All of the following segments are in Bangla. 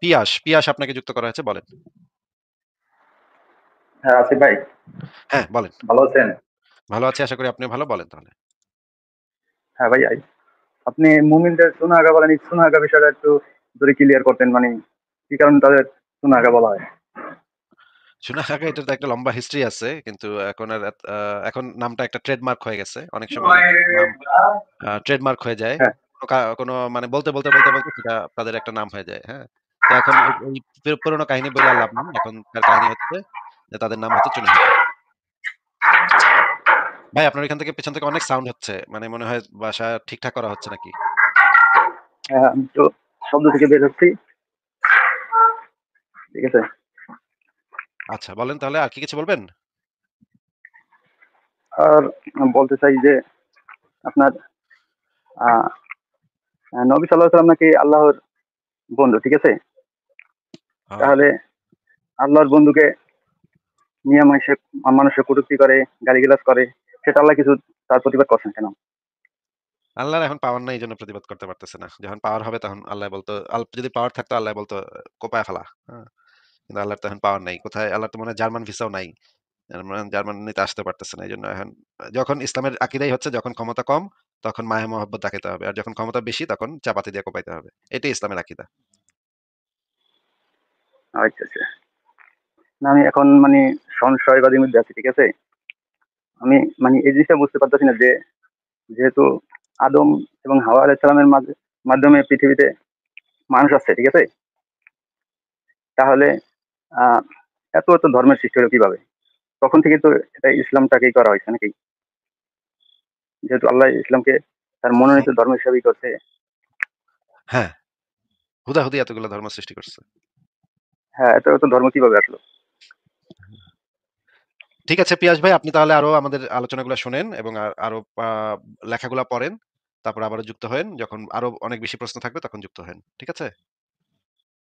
পিয়াস আপনাকে যুক্ত করা হয়েছে, বলেন। হ্যাঁ, আসিফ ভাই, হ্যাঁ, বলেন। ভালো আছেন? ভালো আছি, আশা করি আপনিও ভালো। বলেন তাহলে। হ্যাঁ ভাই, আপনি মুমিনদের সুনাগা বলেন, এই সুনাগা বিষয়টা একটু যদি ক্লিয়ার করতেন, মানে কি কারণে তাদের সুনাগা বলা হয়? সুনাহাগা, এটার তো একটা লম্বা হিস্ট্রি আছে। কিন্তু এখন আর এখন নামটা একটা ট্রেডমার্ক হয়ে গেছে। অনেক সময় অনেক নাম ট্রেডমার্ক হয়ে যায়। হ্যাঁ, কোনো মানে বলতে সেটা তাদের একটা নাম হয়ে যায়। হ্যাঁ? তো এখন ওই পুরোনো কাহিনী বইলে আর লাভ নেই। এখনকার কাহিনী হচ্ছে যে তাদের নাম হচ্ছে চুনাহাগা। ভাই, আপনার এখান থেকে পেছন থেকে অনেক সাউন্ড হচ্ছে। মানে মনে হয় বাসা ঠিকঠাক করা হচ্ছে নাকি? হ্যাঁ, আমি তো শব্দ থেকে বের হচ্ছি। ঠিক আছে। আচ্ছা, বলেন তাহলে, আর কি কিছু বলবেন? আর বলতে চাই যে আপনার আহ নবী সাল্লাহ সাল্লাম নাকি আল্লাহর বন্ধু, ঠিক আছে? আ তাহলে আল্লাহর বন্ধুকে নিয়ে মানুষের কটূক্তি করে, গালিগালাজ করে, সেটা আল্লাহ কিছু তার প্রতিবাদ করছেন কেন? আল্লাহর এখন পাওয়ার নাই, এজন্য প্রতিবাদ করতে পারতেছে না। যখন পাওয়ার হবে তখন আল্লাহ বলতো, যদি পাওয়ার থাকতো আল্লাহ বলতো কোপায় ফেলা। হ্যাঁ? কিন্তু আল্লাহর তো এখন পাওয়ার নাই। কোথায় আল্লাহর তো মনে হয় জার্মান ভিসাও নাই। জার্মানিতে আসতে পারতেছে না। এজন্য এখন যখন ইসলামের আকীদাই হচ্ছে যখন ক্ষমতা কম তখন মায়া মহব্বত দেখাইতে হবে। আর যখন ক্ষমতা বেশি তখন চাপাতি দিয়ে কোপাইতে হবে। এটাই ইসলামের আকীদা। আচ্ছা আচ্ছা। না, আমি এখন মানে সংশয়বাদীর মধ্যে আছি, ঠিক আছে? আমি মানে এই জিনিসটা বুঝতে পারতেছি না যে যেহেতু আদম এবং হাওয়া আলাইহিস সালামের মাধ্যমে পৃথিবীতে মানুষ আছে, ঠিক আছে? তাহলে আহ এত এত ধর্মের সৃষ্টি হলো কিভাবে? তখন থেকে তো এটা ইসলামটাকেই করা হয়েছে নাকি? যেহেতু আল্লাহ ইসলামকে তার হুম, মনোনীত ধর্ম হিসাবেই করছে। হ্যাঁ, হুদাহুদি এতগুলো ধর্ম সৃষ্টি করছে। হ্যাঁ, এত এত ধর্ম কিভাবে আসলো? ঠিক আছে পিয়াস ভাই, আপনি তাহলে আরো আমাদের আলোচনাগুলো শোনেন এবং আরো লেখাগুলা পড়েন। তারপর আবারও যুক্ত হয়েন। যখন আরো অনেক বেশি প্রশ্ন থাকবে তখন যুক্ত হয়েন। ঠিক আছে?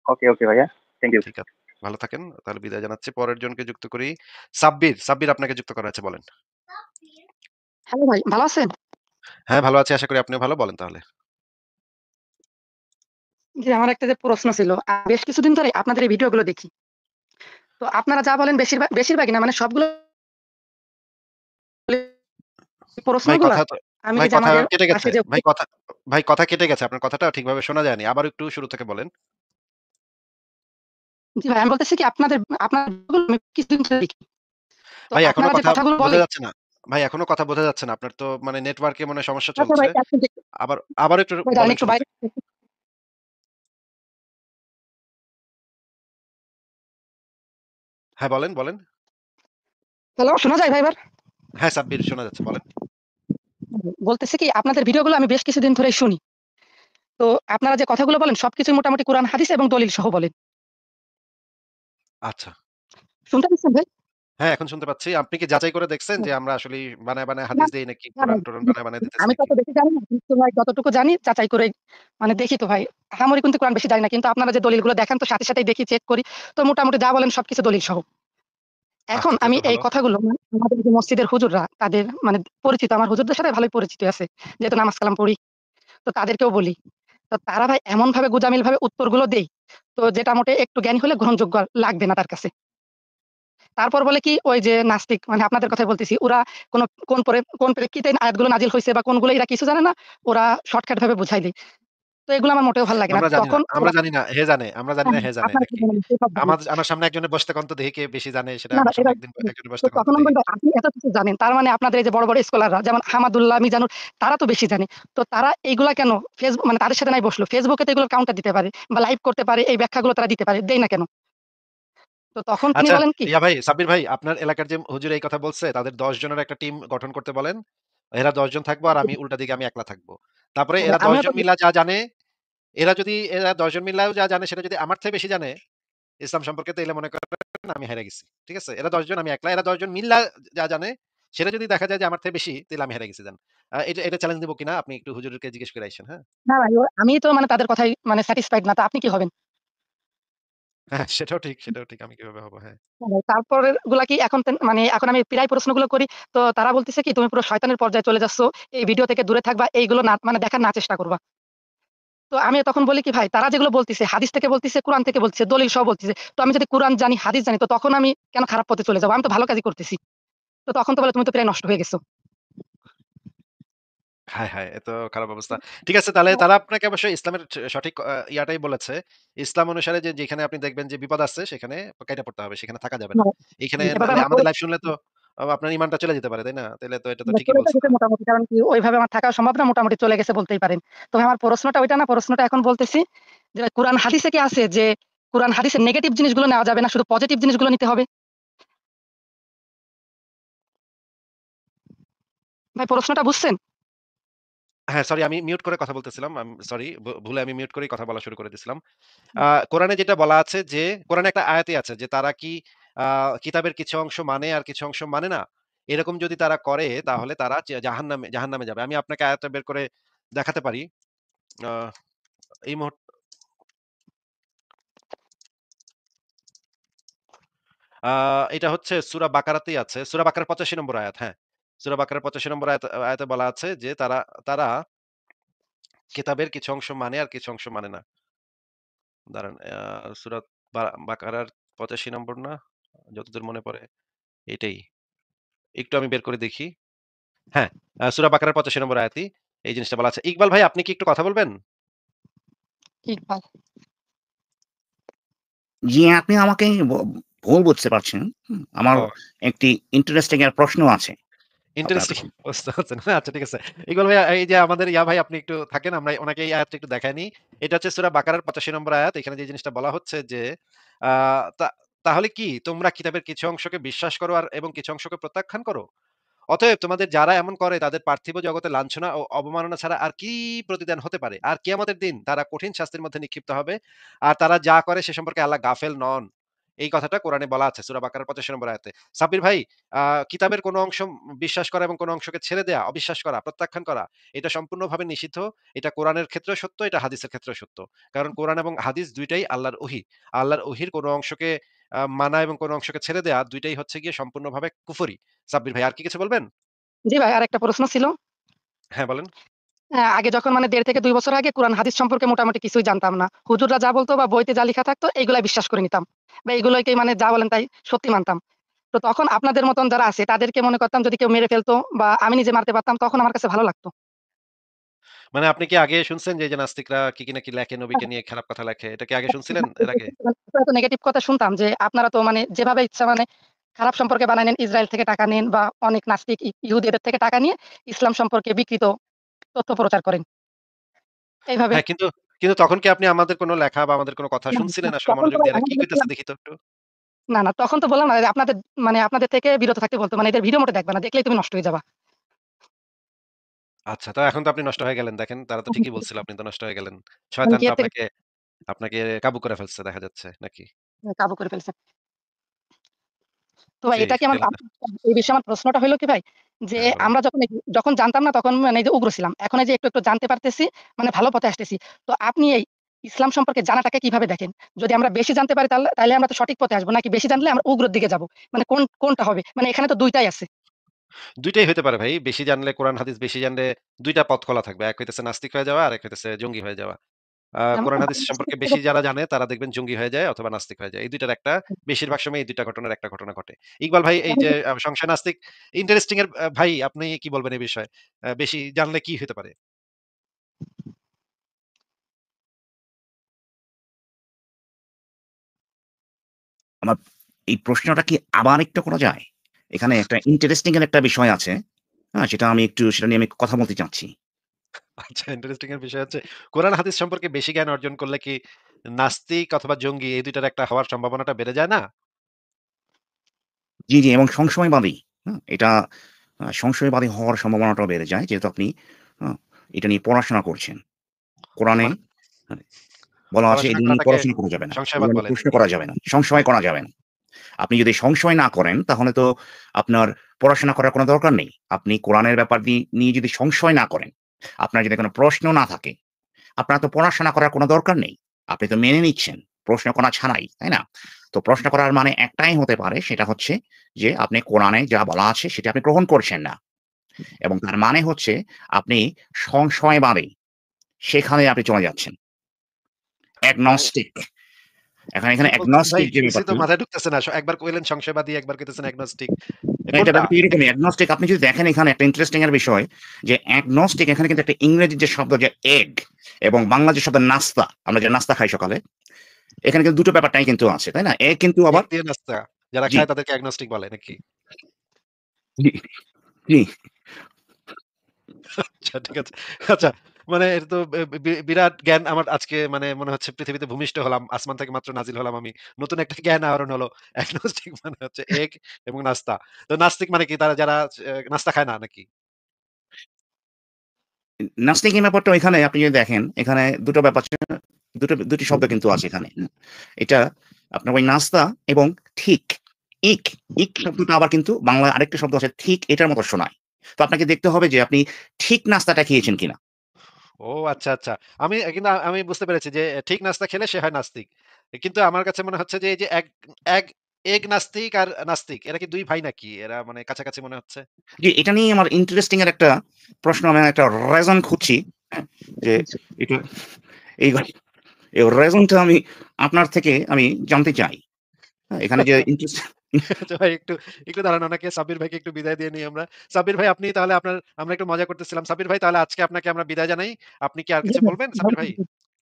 ওকে ওকে ভাইয়া, থ্যাংক ইউ। ঠিক আছে। ভালো থাকেন। তাহলে বিদায় জানাচ্ছি। পরের জনকে যুক্ত করি। সাব্বির আপনাকে যুক্ত করা আছে, বলেন। হ্যালো ভাই, ভালো আছেন? হ্যাঁ, ভালো আছি। আশা করি আপনিও ভালো। বলেন তাহলে। জি, আমার একটা যে প্রশ্ন ছিল, বেশ কিছুদিন ধরে আপনাদের এই ভিডিওগুলো দেখি। তো আপনারা যা বলেন বেশিরভাগই না মানে সবগুলো ভাই প্রশ্নগুলা কথা তো আমি ভাই এই যে কথা আমাদের কেটে গেছে। পাশে যে ভাই কথা কেটে গেছে। আপনার কথাটা ঠিকভাবে শোনা যায়নি। আবার একটু শুরু থেকে বলেন। জি ভাই, আমি বলতেছি কি আপনার ভিডিওগুলো আমি কিছুদিন ধরে দেখি। তো ভাই এখনো আপনারা যে কথা কথাগুলো বোঝা বলেন যাচ্ছে না। ভাই এখনো কথা বোঝা যাচ্ছে না। আপনার তো মানে নেটওয়ার্কে মনে হয় সমস্যা আচ্ছা চলছে। ভাই, এক মিনিট আবার আবার একটু ভাই দাঁড়ান বলেন একটু শুরু বাইরে। থেকে। হ্যাঁ, বলেন। হ্যালো, শোনা যায় ভাই এবার? হ্যাঁ, সাব্বির শোনা যাচ্ছে। বলেন। বলতেছি কি আপনাদের ভিডিওগুলো আমি বেশ কিছুদিন ধরেই শুনি। তো আপনারা যে কথাগুলো বলেন সবকিছুই মোটামুটি কোরআন, হাদিস এবং দলিল সহ বলেন। আচ্ছা। শুনতে পাচ্ছেন ভাই? হ্যাঁ, এখন শুনতে পাচ্ছি। আপনি কি যাচাই করে দেখছেন যে আমরা আসলেই বানায় না, হাদিস দেই নাকি না ভাই, কোরআন-টোরান বানায় দিতেছি আমি তো নাকি? অত বেশি জানি না। কিন্তু ভাই যতটুকু জানি যাচাই করে মানে দেখি তো ভাই। আহামরি কিন্তু কোরআন বেশি জানি না। কিন্তু আপনারা যে দলিলগুলো দেখান তো সাথেই দেখি, চেক করি। তো মোটামুটি যা বলেন সবকিছু দলিল সহ। এখন আচ্ছা, তাহলে আমি তো এই ভালো। কথাগুলো মানে আমাদের যে মসজিদের হুজুররা তাদের মানে পরিচিত, আমার হুজুরদের সাথে ভালোই পরিচিত আছে। যেহেতু নামাজ কালাম পড়ি। তো তাদেরকেও বলি। তো তারা ভাই এমনভাবে গোঁজামিলভাবে উত্তরগুলো দেয়, তো যেটা মোটে একটু জ্ঞানী হলে গ্রহণযোগ্য লাগবে না তার কাছে। তারপর বলে কি ওই যে নাস্তিক মানে আপনাদের কথাই বলতেছি। ওরা কোন প্রেক্ষিতে আয়াতগুলো নাজিল হইছে বা কোনগুলো এরা কিছু জানে না। ওরা শর্টকাট ভাবে বুঝাই দেয়। তো এগুলো আমার মোটেও ভাল লাগে না। আমরা জানি না। তখন আমরা জানি না। হে জানে। আমরা জানি হ্যাঁ, না হ্যাঁ, হে জানে আপনারা কি নাকি? জানেন সেসব জানেন। আমার সামনে একজনের বসতে কন তো দেখি কে বেশি জানে সেটা না, না আমার সামনে এবার একজনের তো বসতে কন তখন তো আমি দেখি। বলব আপনি এত কিছু জানেন। তার মানে আপনাদের এই যে বড়, বড় স্কলাররা যেমন হামাদুল্লাহ, মিজানুর তারা তো বেশি জানে। তো তারা এইগুলা কেন মানে তাদের সাথে নাই বসলো। Facebook এ তো এগুলোর কাউন্টার দিতে পারে বা লাইভ করতে পারে। এই ব্যাখ্যাগুলো তারা দিতে পারে। দেয় না কেন? তো তখন তিনি আচ্ছা, বলেন কি ভাই, সাব্বির ভাই, আপনার এলাকার যে হুজুর এই কথা বলছে তাদের ১০ জনের একটা টিম গঠন করতে বলেন। এরা ১০ জন থাকবো আর আমি উল্টা দিকে আমি একলা থাকবো। তারপরে হ্যাঁ, ভাই এরা ১০ আমিও তো জন মিলা যা জানে, এরা ১০ জন মিলাও যা জানে সেটা যদি আমার থেকে বেশি জানে ইসলাম সম্পর্কে, তাইলে মনে করেন আমি হেরে গেছি। ঠিক আছে? এরা ১০ জন, আমি একলা। এরা ১০ জন মিল্লা যা জানে সেটা যদি দেখা যায় যে আমার থেকে বেশি, তাইলে আমি হেরে গেছি দেন। এটা চ্যালেঞ্জ নিবো কিনা আপনি একটু হুজুরকে জিজ্ঞেস করে আইসেন, হ্যাঁ? না ভাই আমি তো মানে তাদের কথাই মানে স্যাটিসফাইড না। তো আপনি কি হবেন? হ্যাঁ, সেটাও ঠিক। আমি কিভাবে হব? হ্যাঁ। হ্যাঁ, ভাই তারপরের গুলা কি মানে এখন আমি প্রায় প্রশ্নগুলো করি। তো তারা বলতেছে কি তুমি পুরো শয়তানের পর্যায়ে চলে যাচ্ছ। এই ভিডিও থেকে দূরে থাকবা। এইগুলো না মানে দেখার না চেষ্টা করবা। তো আমি তখন বলি কি ভাই তারা যেগুলো বলতিছে হাদিস থেকে বলতিছে, কুরআন থেকে বলতিছে, দলিল সহ বলতিছে। তো আমি যদি কুরআন জানি, হাদিস জানি তো তখন আমি কেন খারাপ পথে চলে যাবো? আমি তো ভালো কাজই করতেছি। তো তখন তো বলে তুমি তো প্রায় নষ্ট হয়ে গেছো। হায়, হায়! এ তো খারাপ অবস্থা। ঠিক আছে, তাহলে তারা আপনাকে অবশ্যই ইসলামের সঠিক ইয়াটাই বলেছে। ইসলাম অনুসারে যেখানে আপনি দেখবেন যে বিপদ আছে সেখানে কাইটা পড়তে হবে। সেখানে থাকা যাবে না। এইখানে এভাবে নাহলে আমার আমাদের লাইফ শুনলে তো আপনার ঈমানটা চলে যেতে পারে, তাই না? তাইলে তো এটা তো ঠিকই চলে বলছে গেছে তারা। মোটামুটি, কারণ কি ওইভাবে আমার থাকা সম্ভব না, মোটামুটি চলে গেছে বলতেই পারেন। তবে আমার প্রশ্নটা ওইটা না, প্রশ্নটা এখন বলতেছি যে কোরআন হাদিসে কি আছে যে কোরআন হাদিসের নেগেটিভ জিনিসগুলো নেওয়া যাবে না, শুধু পজিটিভ জিনিসগুলো নিতে হবে? ভাই প্রশ্নটা বুঝছেন? হ্যাঁ, সরি আমি মিউট করে কথা বলতেছিলাম। সরি ভুলে আমি মিউট করেই কথা বলা শুরু করে দিছিলাম। কোরআনে যেটা বলা আছে যে কোরআনে একটা আয়াতই আছে যে তারা কি আ কিতাবের কিছু অংশ মানে আর কিছু অংশ মানে না? এরকম যদি তারা করে তাহলে তারা জাহান্নামে যাবে। আমি আপনাকে আয়াতটা বের করে দেখাতে পারি। আ এই মুহূর্তে আ এটা হচ্ছে সূরা বাকারাতেই আছে। সূরা বাকারার ৮৫ নম্বর আয়াত, হ্যাঁ। সূরা বাকারার ৮৫ নম্বর আয়াতে বলা আছে যে তারা কিতাবের কিছু অংশ মানে আর কিছু অংশ মানে না। দাঁড়ান সূরা বাকারার ৮৫ নম্বর না? যতদূর মনে পড়ে এটাই। একটু আমি বের করে দেখি। হ্যাঁ, সূরা বাকারার ৮৫ নম্বর আয়াতেই এই জিনিসটা বলা আছে। ইকবাল ভাই আপনি কি একটু কথা বলবেন? ইকবাল। জি, আপনি আমাকে ভুল বুঝতে পারছেন। আমার ও একটি ইন্টারেস্টিং এর প্রশ্ন আছে আপনার ইন্টারেস্টিং প্রতি। বুঝতে পারছেন। আচ্ছা ঠিক আছে। ইকবাল ভাই এই যে আমাদের ভাই আপনি একটু থাকেন আমরা ওনাকে এই আয়াতটা একটু দেখায় নিই। এটা হচ্ছে সূরা বাকারার ৮৫ নম্বর আয়াত। এখানে যে জিনিসটা বলা হচ্ছে যে আ তা তাহলে কি তোমরা কিতাবের কিছু অংশকে বিশ্বাস করো এবং কিছু অংশকে প্রত্যাখ্যান করো? অতএব তোমাদের যারা এমন করে তাদের পার্থিব জগতে লাঞ্ছনা ও অবমাননা ছাড়া আর কি প্রতিদান হতে পারে? আর কিয়ামতের দিন তারা কঠিন শাস্তির মধ্যে নিক্ষিপ্ত হবে। আর তারা যা করে সে সম্পর্কে আল্লাহ গাফেল নন। এই কথাটা কোরআনে বলা আছে সূরা বাকারার ৮৫ নম্বর আয়াতে। সাব্বির ভাই কিতাবের কোন অংশ বিশ্বাস করা এবং কোন অংশকে ছেড়ে দেয়া, অবিশ্বাস করা, প্রত্যাখ্যান করা এটা সম্পূর্ণভাবে নিষিদ্ধ। এটা কোরআনের ক্ষেত্রেও সত্য, এটা হাদিসের ক্ষেত্রেও সত্য। কারণ কোরআন এবং হাদিস ২ টাই আল্লাহর ওহী। আল্লাহর ওহীর কোন অংশকে মানা এবং কোন অংশকে ছেড়ে দেয়া ২ টাই হচ্ছে গিয়ে সম্পূর্ণভাবে কুফরি। সাব্বির ভাই আর কি কিছু বলবেন? জি ভাই, আরেকটা প্রশ্ন ছিল। হ্যাঁ, বলেন। আগে যখন মানে ১.৫ থেকে ২ বছর আগে কোরআন হাদিস সম্পর্কে মোটামুটি কিছুই জানতাম না। হুজুররা যা বলতো বা বইতে যা লিখা থাকতো এইগুলাই বিশ্বাস করে নিতাম। বা এগুলোকে মানে যা বলেন তাই সত্যি মানতাম। তো তখন আপনাদের মতন যারা আছে তাদেরকে মনে করতাম যদি কেউ মেরে ফেলতো বা আমি নিজে মারতে পারতাম, তখন আমার কাছে ভালো লাগতো। মানে আপনি কি আগে শুনছেন যে, এই যে নাস্তিকরা কি নাকি লেখে, নবীকে নিয়ে খারাপ কথা লেখে। এটা কি আগে শুনছিলেন এর আগে? এত নেগেটিভ কথা শুনতাম যে আপনারা তো মানে যেভাবে ইচ্ছা মানে খারাপ সম্পর্কে বানায় নেন, ইসরায়েল থেকে টাকা নেন বা অনেক নাস্তিক ইহুদি এদের থেকে টাকা নিয়ে ইসলাম সম্পর্কে বিকৃত তথ্য প্রচার করেন। এইভাবে হ্যাঁ, কিন্তু তখন কি আপনি আমাদের কোন লেখা বা আমাদের কোন কথা না, শুনছিলেন না, আসলে তখন তো মনোযোগ ভাই দিয়ে? না আমি কি কইতেছে বলেছিলাম দেখি তো একটু? না, না, তখন তো বললাম না যে আপনাদের মানে আপনাদের থেকে বিরত থাকতে বলতো। মানে এদের ভিডিও মোটে দেখবা না। দেখলেই তুমি নষ্ট হয়ে যাবা। আচ্ছা, তো এখন তো আপনি নষ্ট হয়ে গেলেন। দেখেন তারা তো ঠিকই বলছিল, আপনি তো নষ্ট হয়ে গেলেন। মানে শয়তান কি তো এর থেকে আপনাকে কাবু করে ফেলছে দেখা যাচ্ছে নাকি? কাবু করে ফেলছে। তো ভাই জি, এটা কি আমার তাইলে তো এই বিষয়ে আমার প্রশ্নটা হইলো কি ভাই, যে হ্যাঁ, বলেন। আমরা যখন জানতাম না তখন মানে এই যে উগ্র ছিলাম। এখন এই যে একটু জানতে পারতেছি, মানে ভালো পথে আসতেছি। তো আপনি এই ইসলাম সম্পর্কে জানাটাকে কিভাবে দেখেন? যদি আমরা বেশি জানতে পারি তাইলে আমরা তো সঠিক পথে আসবো, নাকি বেশি জানলে আমরা উগ্রর দিকে যাবো? মানে কোনটা হবে? মানে এখানে তো ২ টাই আছে। ২ টাই হইতে পারে ভাই। বেশি জানলে কোরআন হাদিস বেশি জানলে ২ টা পথ খোলা থাকবে। এক হইতেছে নাস্তিক হয়ে যাওয়া, আরেক হইতেছে জঙ্গি হয়ে যাওয়া। যেমন কোরআন হাদিস সম্পর্কে বেশি যারা জানে তারা দেখবেন জঙ্গি হয়ে যায় অথবা নাস্তিক হয়ে যায়। এই ২ টার একটা বেশিরভাগ সময় এই ২ টা ঘটনার একটা ঘটনা ঘটে। ইকবাল ভাই এই যে সংশয় নাস্তিক ইন্টারেস্টিং এর ভাই আপনি কি বলবেন এই বিষয়ে? বেশি জানলে কি হতে পারে? আমার এই প্রশ্নটা কি আবার একটু করা যায়? এখানে একটা ইন্টারেস্টিং এর একটা বিষয় আছে। হ্যাঁ? সেটা নিয়ে আমি একটু কথা বলতে চাচ্ছি। আচ্ছা ইন্টারেস্টিং এর বিষয় হচ্ছে কোরআন হাদিস সম্পর্কে বেশি জ্ঞান অর্জন করলে কি নাস্তিক অথবা জঙ্গি এই ২ টার একটা হওয়ার সম্ভাবনাটা বেড়ে যায় না? জি, এবং সংশয়বাদী, এটা সংশয়বাদী হওয়ার সম্ভাবনাটাও বেড়ে যায়। যেহেতু আপনি আ এটা নিয়ে পড়াশোনা করছেন। কোরআনে মানে আ বলা আছে পড়াশোনা এগুলো নিয়ে করাটাকে পড়াশোনা করা যাবে না। সংশয়বাদ এগুলো নিয়ে বলে প্রশ্ন নাকি? করা যাবে না। সংশয় করা যাবে না। আপনি যদি সংশয় না করেন তাহলে তো আপনার পড়াশোনা করার কোনো দরকার নেই। আপনি কোরআনের ব্যাপার নিয়ে যদি সংশয় না করেন, আপনার যদি কোনো প্রশ্ন না থাকে, আপনার তো পড়াশোনা করার কোনো দরকার নেই। আপনি তো মেনে নিচ্ছেন প্রশ্ন করা ছাড়াই, তাই না? তো প্রশ্ন করার মানে একটাই হতে পারে, সেটা হচ্ছে যে আপনি কোরআনে যা বলা আছে সেটা আপনি গ্রহণ করছেন না। এবং তার মানে হচ্ছে আপনি সংশয়বাদী। সেখানে আপনি চলে যাচ্ছেন। মানে অ্যাগনস্টিক। এখানে কি বলতেছেন ভাই? অ্যাগনস্টিক যে কিছুই তো ব্যাপারটা, মাথায় ঢুকতেছে না। একবার কইলেন সংশয়বাদী, একবার কইতেছেন agnostic এটা কোনটা? ব্যাপারটা এরকমই। অ্যাগনস্টিক আপনি যদি দেখেন এখানে একটা ইন্টারেস্টিং এর বিষয় যে অ্যাগনস্টিক এখানে কিন্তু একটা ইংরেজি যে শব্দ যে এগ এবং বাংলা যে শব্দ নাস্তা, আমরা যে নাস্তা খাই সকালে, এখানে কিন্তু দুটো ব্যাপারটাই কিন্তু আছে, তাই না? এগ কিন্তু এগ আবার দিয়ে নাস্তা। যারা জি, খায় তাদেরকে agnostic বলে নাকি? জি, জি। আচ্ছা ঠিক আছে। আচ্ছা মানে এটা তো বিরাট জ্ঞান আমার আজকে মানে মনে হচ্ছে পৃথিবীতে ভূমিষ্ঠ হলাম। আসমান থেকে মাত্র নাজিল হলাম আমি। নতুন একটা জ্ঞান আহরণ হলো। agnostic মানে হচ্ছে এগ এবং নাস্তা। তো নাস্তিক মানে কি? তারা যারা নাস্তা খায় না নাকি? নাস্তিকের ব্যাপারটা এখানে আপনি যদি দেখেন, এখানে দুটো ব্যাপার দুটি শব্দ কিন্তু আছে এখানে। এটা আপনার ওই নাস্তা এবং ঠিক। ইক, ইক শব্দটা আবার কিন্তু বাংলায় আরেকটা শব্দ আছে ঠিক এটার মতো শোনায়। তো আপনাকে দেখতে হবে যে আপনি ঠিক নাস্তাটা খেয়েছেন কিনা। ও আচ্ছা, আচ্ছা। কিন্তু আমি বুঝতে পেরেছি যে ঠিক নাস্তা খেলে সে হয় নাস্তিক। কিন্তু আমার কাছে মনে হচ্ছে যে এই যে এগ এগ নাস্তিক আর নাস্তিক এরা কি ২ ভাই নাকি? এরা মানে কাছাকাছি মনে হচ্ছে। জি, এটা নিয়ে আমার ইন্টারেস্টিং এর একটা প্রশ্ন, আমি একটা রেজন খুঁজছি। হ্যাঁ? যে এটা এই এই রেজনটা আমি আপনার থেকে আমি জানতে চাই। হ্যাঁ? এখানে যে ইন্টারেস্ট আচ্ছা ভাই একটু দাঁড়ান ওনাকে সাব্বির ভাইকে একটু বিদায় দিয়ে নিই আমরা। সাব্বির ভাই আপনি তাহলে আমরা একটু মজা করতেছিলাম। সাব্বির ভাই তাহলে আজকে আপনাকে আমরা বিদায় জানাই। আপনি কি আর জি কিছু ভাই, বলবেন ভালো সাব্বির ভাই? থাকবেন।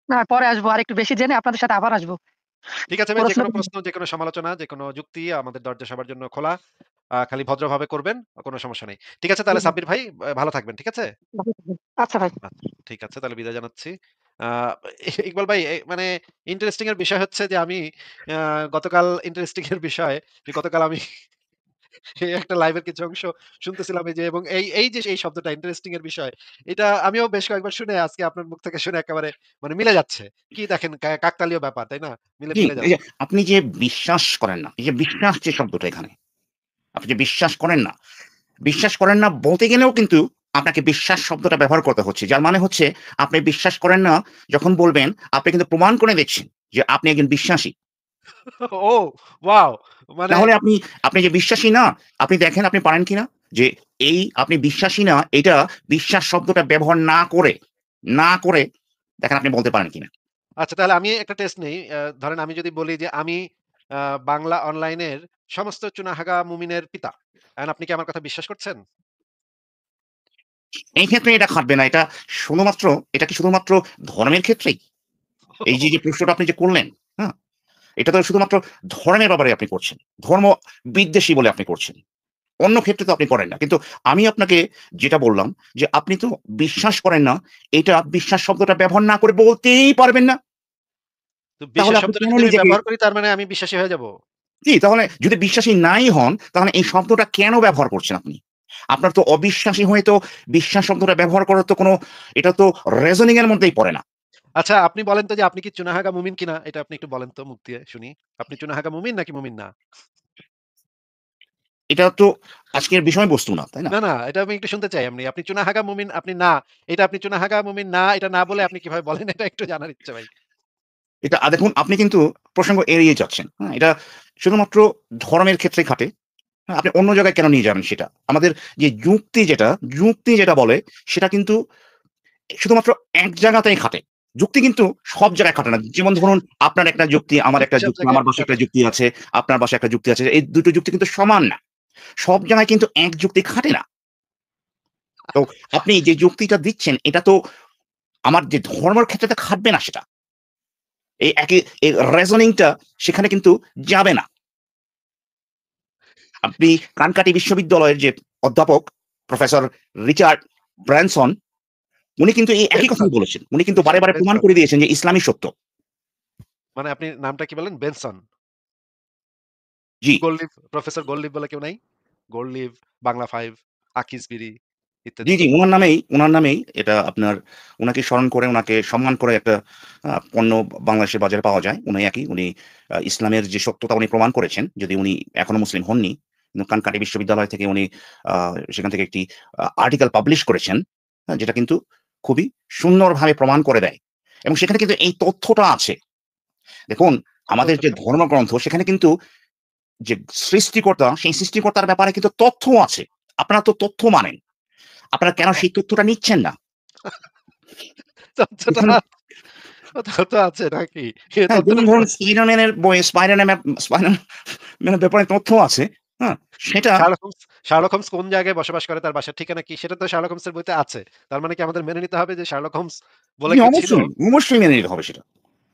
না পরে আসবো। আরেকটু বেশি জেনে আপনাদের সাথে আবার আসবো। ঠিক আছে ভাই প্রশ্ন যেকোনো প্রশ্ন, যেকোনো সমালোচনা, যেকোনো যুক্তি আমাদের দরজা সবার জন্য খোলা। খালি ভদ্রভাবে করবেন। কোনো সমস্যা নেই। ঠিক আছে তাহলে সাব্বির ভাই ভালো থাকবেন। ঠিক আছে? আচ্ছা ভাই। আচ্ছা, ঠিক আছে তাহলে বিদায় জানাচ্ছি। আ ইকবাল ভাই মানে ইন্টারেস্টিং এর বিষয় হচ্ছে যে আমি আ গতকাল ইন্টারেস্টিং এর বিষয় যে গতকাল আমি এই একটা লাইভের কিছু অংশ শুনতেছিলাম এই যে এবং এই যে এই শব্দটা ইন্টারেস্টিং এর বিষয় এটা আমিও বেশ কয়েকবার শুনে আজকে আপনার মুখ থেকে শুনে একেবারে মানে মিলে যাচ্ছে। কি দেখেন কাকতালীয় ব্যাপার তাই না? জি, মিলে এই যে যাচ্ছে। আপনি যে বিশ্বাস করেন না, এই যে বিশ্বাস যে শব্দটা এখানে, আপনি যে বিশ্বাস করেন না বলতে গেলেও কিন্তু আপনাকে বিশ্বাস শব্দটা ব্যবহার করতে হচ্ছে। যার মানে হচ্ছে আপনি বিশ্বাস করেন না যখন বলবেন, আপনি কিন্তু প্রমাণ করে দিচ্ছেন যে আপনি একজন বিশ্বাসী। ও ওয়াও! মানে তাহলে আপনি যে বিশ্বাসী না, আপনি দেখেন আপনি পারেন কিনা যে এই আপনি বিশ্বাসী না, এটা বিশ্বাস শব্দটা ব্যবহার না করে দেখেন আপনি বলতে পারেন কিনা। আচ্ছা তাহলে আমি একটা টেস্ট নেই। ধরেন আমি যদি বলি যে আমি আ বাংলা অনলাইনের সমস্ত চুনাহাগা মুমিনের পিতা। এখন আপনি কি আমার কথা বিশ্বাস করছেন? এই ক্ষেত্রে এটা খাটবে না। এটা কি শুধুমাত্র ধর্মের ক্ষেত্রেই? এই যে প্রশ্নটা আপনি যে করলেন, হ্যাঁ? এটা তো শুধুমাত্র ধর্মের ব্যাপারে আপনি করছেন। ধর্ম বিদ্বেষী বলে আপনি করছেন। অন্য ক্ষেত্রে তো আপনি করেন না। কিন্তু আমি আপনাকে যেটা বললাম যে আপনি তো বিশ্বাস করেন না, এটা বিশ্বাস শব্দটা ব্যবহার না করে বলতেই পারবেন না। তো তাহলে বিশ্বাস আপনি শব্দটা কেন যদি আমি নিজেকে ব্যবহার করি তার মানে আমি বিশ্বাসী হয়ে যাব? তাহলে যদি বিশ্বাসী নাই হন, তাহলে এই শব্দটা কেন ব্যবহার করছেন আপনি? আপনার তো অবিশ্বাসী হয়ে তো বিশ্বাস শব্দটা ব্যবহার করার তো এটা তো রেজনিং এর মধ্যেই পড়ে না। আচ্ছা আপনি বলেন তো যে আপনি কি চুনাহাগা মুমিন কিনা? এটা আপনি একটু বলেন তো মুখ দিয়ে শুনি। আপনি চুনাহাগা মুমিন নাকি মুমিন না? এটা তো আজকের বিষয়বস্তু না, তাই না? না, এটা আমি একটু শুনতে চাই এমনি। আপনি চুনাহাগা মুমিন আপনি না। এটা আপনি চুনাহাগা মুমিন না এটা না বলে আপনি কিভাবে বলেন এটা একটু জানার ইচ্ছা ভাই। দেখুন আপনি কিন্তু প্রসঙ্গ এড়িয়ে যাচ্ছেন। হ্যাঁ? এটা শুধুমাত্র ধর্মের ক্ষেত্রে খাটে। হ্যাঁ? আপনি অন্য জায়গায় কেন নিয়ে যাবেন সেটা? আমাদের যে যুক্তি যেটা বলে সেটা কিন্তু শুধুমাত্র এক জায়গাতেই খাটে। যুক্তি কিন্তু সব জায়গায় খাটে না। যেমন ধরুন আপনার একটা যুক্তি, আমার একটা সব যুক্তি, জায়গায় আমার বাসায় একটা খাটে। যুক্তি আছে, আপনার বাসায় একটা যুক্তি আছে। এই ২ টো যুক্তি কিন্তু সমান না। সব জায়গায় কিন্তু এক যুক্তি খাটে না। তো আপনি যে যুক্তিটা দিচ্ছেন এটা তো আমার যে ধর্মের ক্ষেত্রে তো খাটবে না সেটা। এই রেজনিং টা সেখানে কিন্তু যাবে না। আপনি কানকাটি বিশ্ববিদ্যালয়ের যে অধ্যাপক প্রফেসর রিচার্ড ব্র্যানসন উনি কিন্তু এই একই বেনসন, কথাই বলেছেন। উনি কিন্তু বারে, বারে প্রমাণ বেনসন। করে দিয়েছেন যে ইসলামই সত্য। মানে আপনি নামটা কি বললেন? বেনসন। জি, গোল্ডলিভ, প্রফেসর গোল্ডলিভ বলে কেউ নাই? গোল্ডলিভ, বাংলা 5, আকিস বিড়ি জি, ইত্যাদি। জি, উনার নামেই এটা আপনার উনাকে স্মরণ করে উনাকে সম্মান করে একটা পণ্য বাংলাদেশের বাজারে পাওয়া যায়। উনি ইসলামের যে সত্যতা উনি প্রমাণ করেছেন। যদি উনি এখনো মুসলিম হননি। কিন্তু কানকাটি বিশ্ববিদ্যালয় থেকে উনি আ সেখান থেকে একটি আর্টিকেল পাবলিশ করেছেন। যেটা কিন্তু খুবই সুন্দরভাবে প্রমাণ করে দেয়। এবং সেখানে কিন্তু এই তথ্যটা আছে। দেখুন কোন আমাদের যে তথ্যটা? ধর্মগ্রন্থ সেখানে কিন্তু যে সৃষ্টিকর্তা, সেই সৃষ্টিকর্তার ব্যাপারে কিন্তু তথ্যও আছে। আপনারা তো তথ্য মানেন। আপনারা কেন সেই তথ্যটা নিচ্ছেন না? তথ্যটা এখানে কোথাও তো আছে নাকি? এ হ্যাঁ, তথ্যটা যেমন ধরুন স্পাইডারম্যানের বইয়ে স্পাইডারম্যানের ব্যাপারে তথ্য আছে। হ্যাঁ? সেটা শার্লক হোমস কোন জায়গায় বসবাস করে, তার বাসার ঠিকানা কি, সেটা তো শার্লক হোমসের বইতে আছে। তার মানে কি আমাদের মেনে নিতে হবে যে শার্লক হোমস বলে জি, কেউ ছিল? অবশ্যই, অবশ্যই মেনে নিতে হবে সেটা।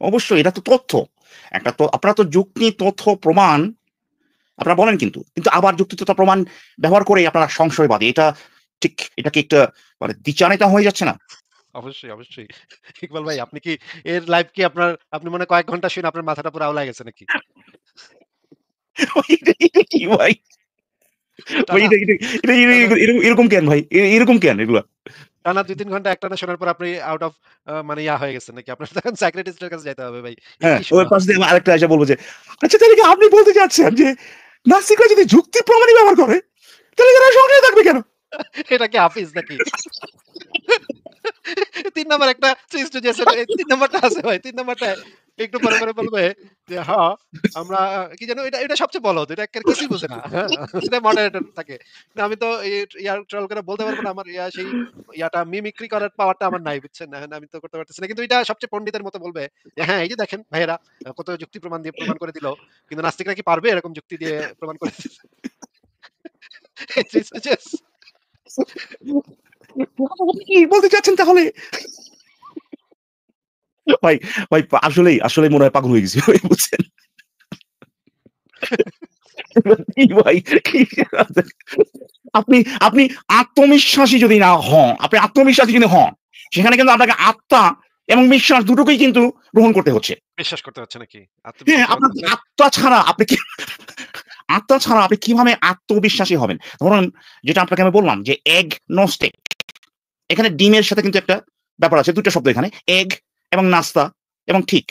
অবশ্যই এটা তো তথ্য। একটা তো আপনারা তো যুক্তি, তথ্য, প্রমাণ আপনারা বলেন কিন্তু। কিন্তু আবার যুক্তি, তথ্য, প্রমাণ ব্যবহার করেই আপনারা সংশয়বাদী। এটা কি একটা মানে দ্বিচারিতা হয়ে যাচ্ছে না? অবশ্যই, অবশ্যই। ইকবাল ভাই, আপনি কি এর লাইভ কি আপনি মনে হয় কয়েক ঘন্টা শুনে আপনার মাথাটা পুরো আউলায় গেছে নাকি? এটা কি ভাই? ভাই টানা টানা এরকম কেন ভাই? এরকম কেন এগুলা? টানা ২-৩ ঘন্টা একটানা শোনার পর আপনি আউট অফ মানে হয়ে গেছেন নাকি? আপনার তখন সাইকিয়াট্রিস্ট এর কাছে যাইতে হবে ভাই। এ হ্যাঁ, কি ওই শোনা? পাশ দিয়ে আরেকটা এসে বলবে যে, "আচ্ছা তাহলে কি আপনি বলতে চাচ্ছেন যে নাস্তিকরা যদি যুক্তি প্রমাণই ব্যবহার করে, তাহলে তারা সংসারে থাকবে কেন?" এটা কি হাফিজ নাকি? ৩ নাম্বার একটা থ্রি স্টুডিওস এর এই ৩ নাম্বারটা আছে ভাই। ৩ নাম্বারটায় একটু পরে বলবে যে, আমরা কি যেন এটা সবচেয়ে বলদ। এটা এক্কেবারে কিছুই বুঝে না। হ্যাঁ? এটা মডারেটর থাকে। না আমি তো ট্রল করে বলতে পারব না। আমার সেই মিমিক্রি করার পাওয়ারটা আমার নাই, বুঝছেন? এখন আমি তো করতে পারতেছি না। কিন্তু এটা সবচেয়ে পণ্ডিতের মতো বলবে যে, "হ্যাঁ, এই যে দেখেন ভাইয়েরা কত যুক্তি প্রমাণ দিয়ে প্রমাণ করে দিল। কিন্তু নাস্তিকরা কি পারবে এরকম যুক্তি দিয়ে প্রমাণ করে দিতে?" থ্রি স্টুডিওস আপনি কি বলতে চাচ্ছেন তাহলে? ভাই, ভাই আসলেই মনে হয় পাগল হয়ে গেছি ভাই বুঝছেন? কি ভাই? কি আপনি আপনি আত্মবিশ্বাসী যদি না হন, আপনি আত্মবিশ্বাসী যদি হন, সেখানে কিন্তু আপনাকে আত্মা এবং বিশ্বাস দুটোকেই কিন্তু গ্রহণ করতে হচ্ছে। বিশ্বাস করতে হচ্ছে নাকি? হ্যাঁ, আত্মবিশ্বাসী হওয়ার আপনার জন্য আত্মা ছাড়া আপনি কিভাবে আত্মবিশ্বাসী হবেন? ধরুন যেটা আপনাকে আমি বললাম যে agnostic এখানে ডিমের সাথে কিন্তু একটা ব্যাপার আছে। ২ টা শব্দ এখানে। এগ এবং নাস্তা এবং ঠিক।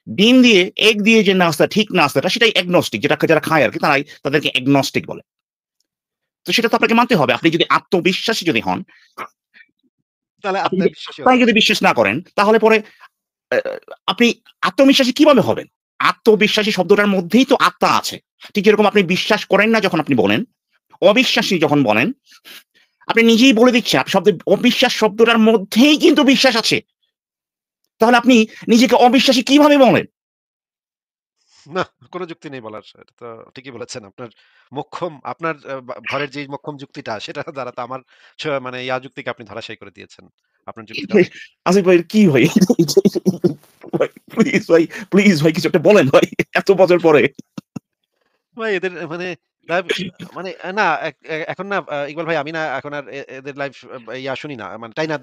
ডিম দিয়ে এগ দিয়ে যে নাস্তা, ঠিক নাস্তাটা সেটাই agnostic যেটা যারা খায় আরকি তাদেরকে agnostic বলে। তো সেটা তো আপনাকে মানতে হবে। আপনি যদি আত্মবিশ্বাসী যদি হন, তাহলে আপনি যদি আত্মায় বিশ্বাসী হতে আত্মায় যদি হবে। বিশ্বাস না করেন, তাহলে পরে অ্যা আপনি আত্মবিশ্বাসী কিভাবে হবেন? আত্মবিশ্বাসী শব্দটার মধ্যেই তো আত্মা আছে। ঠিক যেরকম আপনি বিশ্বাস করেন না যখন আপনি বলেন, অবিশ্বাসী যখন বলেন, আপনি নিজেই বলে দিচ্ছেন অবিশ্বাস শব্দটার মধ্যেই কিন্তু বিশ্বাস আছে। তাহলে আপনি নিজেকে অবিশ্বাসী কিভাবে বলেন? না, কোন যুক্তি নেই বলার। এটা তো ঠিকই বলেছেন। আপনার ঘরের যে মোক্ষম যুক্তিটা সেটা দ্বারা তো আমার মানে যুক্তিকে আপনি ধরাশায়ী করে দিয়েছেন। আপনার যুক্তিটা ভাই, নাই। আসিফ ভাই কি ভাই? ভাই প্লিজ ভাই কিছু একটা বলেন ভাই। এত বছর পরে। ভাই এদের মানে লাইভ মানে না এখন না ইকবাল ভাই, আমি না এখন আর এদের লাইভ শুনি না। মানে টাইনা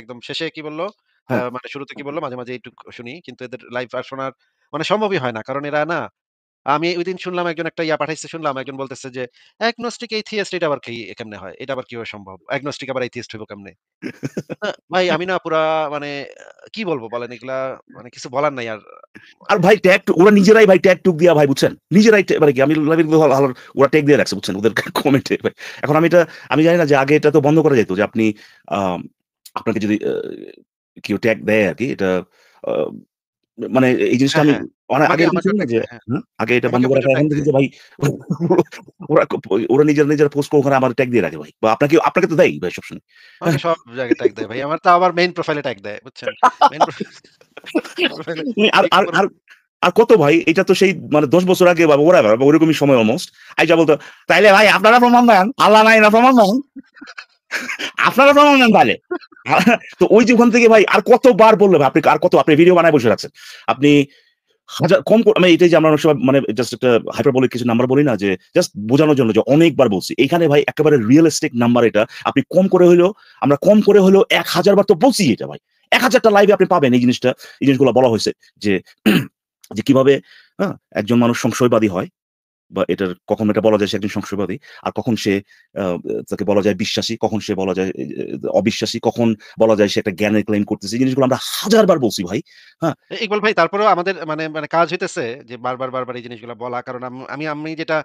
একদম শেষে কি বলল? হ্যাঁ, মানে শুরুতে কি বলল? মাঝে একটু শুনি। কিন্তু এদের লাইভ আর শোনার মানে সম্ভবই হয় না। কারণ এরা না, আমি ঐদিন শুনলাম একজন একটা পাঠাইছে, শুনলাম একজন বলতেছে যে, "অ্যাগনস্টিক এথিয়েস্ট এটা আবার কেমনে হয়? এটা আবার কিভাবে সম্ভব? অ্যাগনস্টিক আবার এথিয়েস্ট হইব কেমনে?" ভাই আমি না পুরা মানে কি বলবো বলেন এগুলা, মানে কিছু বলার নাই আর। আর মানে ভাই ওরা নিজেরাই ভাই ট্যাগ টুক দিয়া ভাই বুঝছেন? নিজেরাই মানে কি আমি ভালো ওরা ট্যাগ দিয়ে রাখছে বুঝছেন? ওদের কমেন্টে ভাই। এখন আমি জানি না যে আগে এটা তো বন্ধ করা যেত যে আপনি আম আপনাকে যদি কেউ ট্যাগ দেয় আরকি এটা আ মানে এই জিনিসটা হ্যাঁ, আমি হ্যাঁ। অনেক আগে এরকম ছিল আমাকেও না ট্যাগ যে দেয়। হ্যাঁ, আগে এটা বন্ধ আমাকেও করা প্রচুর ট্যাগ এখন দেখি দেয়। যে ভাই ওরা ওরা নিজেরা পোস্ট করে ওখানে আমার ট্যাগ দিয়ে রাখে ভাই। বা আপনাকে তো দেয়ই ভাই সবসময়। আমাকে সব জায়গায় ট্যাগ দেয় ভাই। আমার তো আবার মেইন প্রোফাইলে ট্যাগ দেয়। বুঝছেন? মেইন প্রোফাইলে আর একটু আর পরে আর আর কত ভাই এটা তো সেই মানে ১০ বছর আগে বা whatever বা ওরকমই সময় অলমোস্ট। আইসা বলতো, "তাইলে ভাই আপনারা প্রমাণ দেন। আল্লাহ নাই না প্রমাণ দেন। আপনারা প্রমাণ দেন তাইলে।" তো ওই যে ওখান থেকে ভাই আর কতবার বললে ভাই আপনি ভিডিও বানায় বসে রাখছেন। আপনি হাজার কম মানে এটাই যে আমরা অনেক সময় মানে জাস্ট একটা হাইপারবলিক কিছু নাম্বার বলি না যে জাস্ট বোঝানোর জন্য যে অনেকবার বলছি। এখানে ভাই একেবারে রিয়ালিস্টিক নাম্বার এটা। আপনি কম করে হইলেও ১০০০ বার তো বলছি এটা ভাই। ১০০০ টা লাইভে আপনি পাবেন এই জিনিসগুলো বলা হইছে যে, যে কিভাবে একজন মানুষ সংশয়বাদী হয় বা কখন এটা বলা যায় সে একজন সংশয়বাদী। আর কখন সে আ তাকে বলা যায় বিশ্বাসী, কখন সে বলা যায় অবিশ্বাসী, কখন বলা যায় সে একটা জ্ঞানের ক্লেইম করতেছে। এই জিনিসগুলো আমরা হাজার বার বলছি ভাই। হ্যাঁ? ইকবাল ভাই, তারপরেও আমাদের মানে কাজ হইতেছে যে বারবার এই জিনিসগুলা বলা। কারণ আমি যেটা,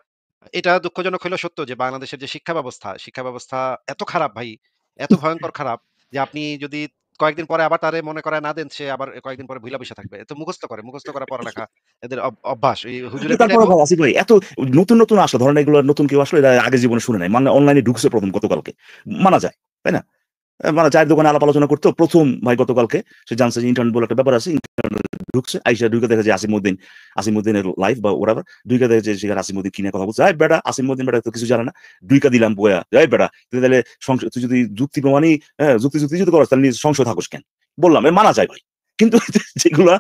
এটা দুঃখজনক হইলেও সত্য যে বাংলাদেশের যে শিক্ষা ব্যবস্থা এত খারাপ ভাই, এত ভয়ংকর খারাপ যে আপনি যদি কয়েকদিন পরে আবার তারে মনে করায় না দেন, সে আবার কয়েকদিন পরে ভুইলা বইসা থাকবে। তো মুখস্থ করা পড়ালেখা এদের অভ্যাস। এই হুজুরে তারপরে পিটাইবো। ভাই আসিফ ভাই এত নতুন আসলো ধরেন এগুলো নতুন কেউ আসলো এরা আগে জীবনে শুনে নাই। মানে অনলাইনে ঢুকছে ১ম গতকালকে। মানা যায়। তাই না? মানে চায়ের দোকানে আলাপ আলোচনা করতো। ১ম ভাই গতকালকে সে জানছে যে ইন্টার্ন বলে একটা ব্যাপার আছে। ঢুকছে, আইসা ঢুকে দেখা যায় আসিমউদ্দিনের লাইভ বা ওরাভার। ঢুইকা দেখে যে সেখানে আসিমউদ্দিন কি নিয়ে কথা বলছে। বেটা আসিমউদ্দিন বেটা তো কিছু জানে না। ঢুইকা দিলাম বয়া। বেটা তুই তাহলে তুই যদি যুক্তি প্রমাণই যুক্তি যদি করস তাহলে সংশয় থাকস কেন? বললাম মানা যায় ভাই। কিন্তু যেগুলা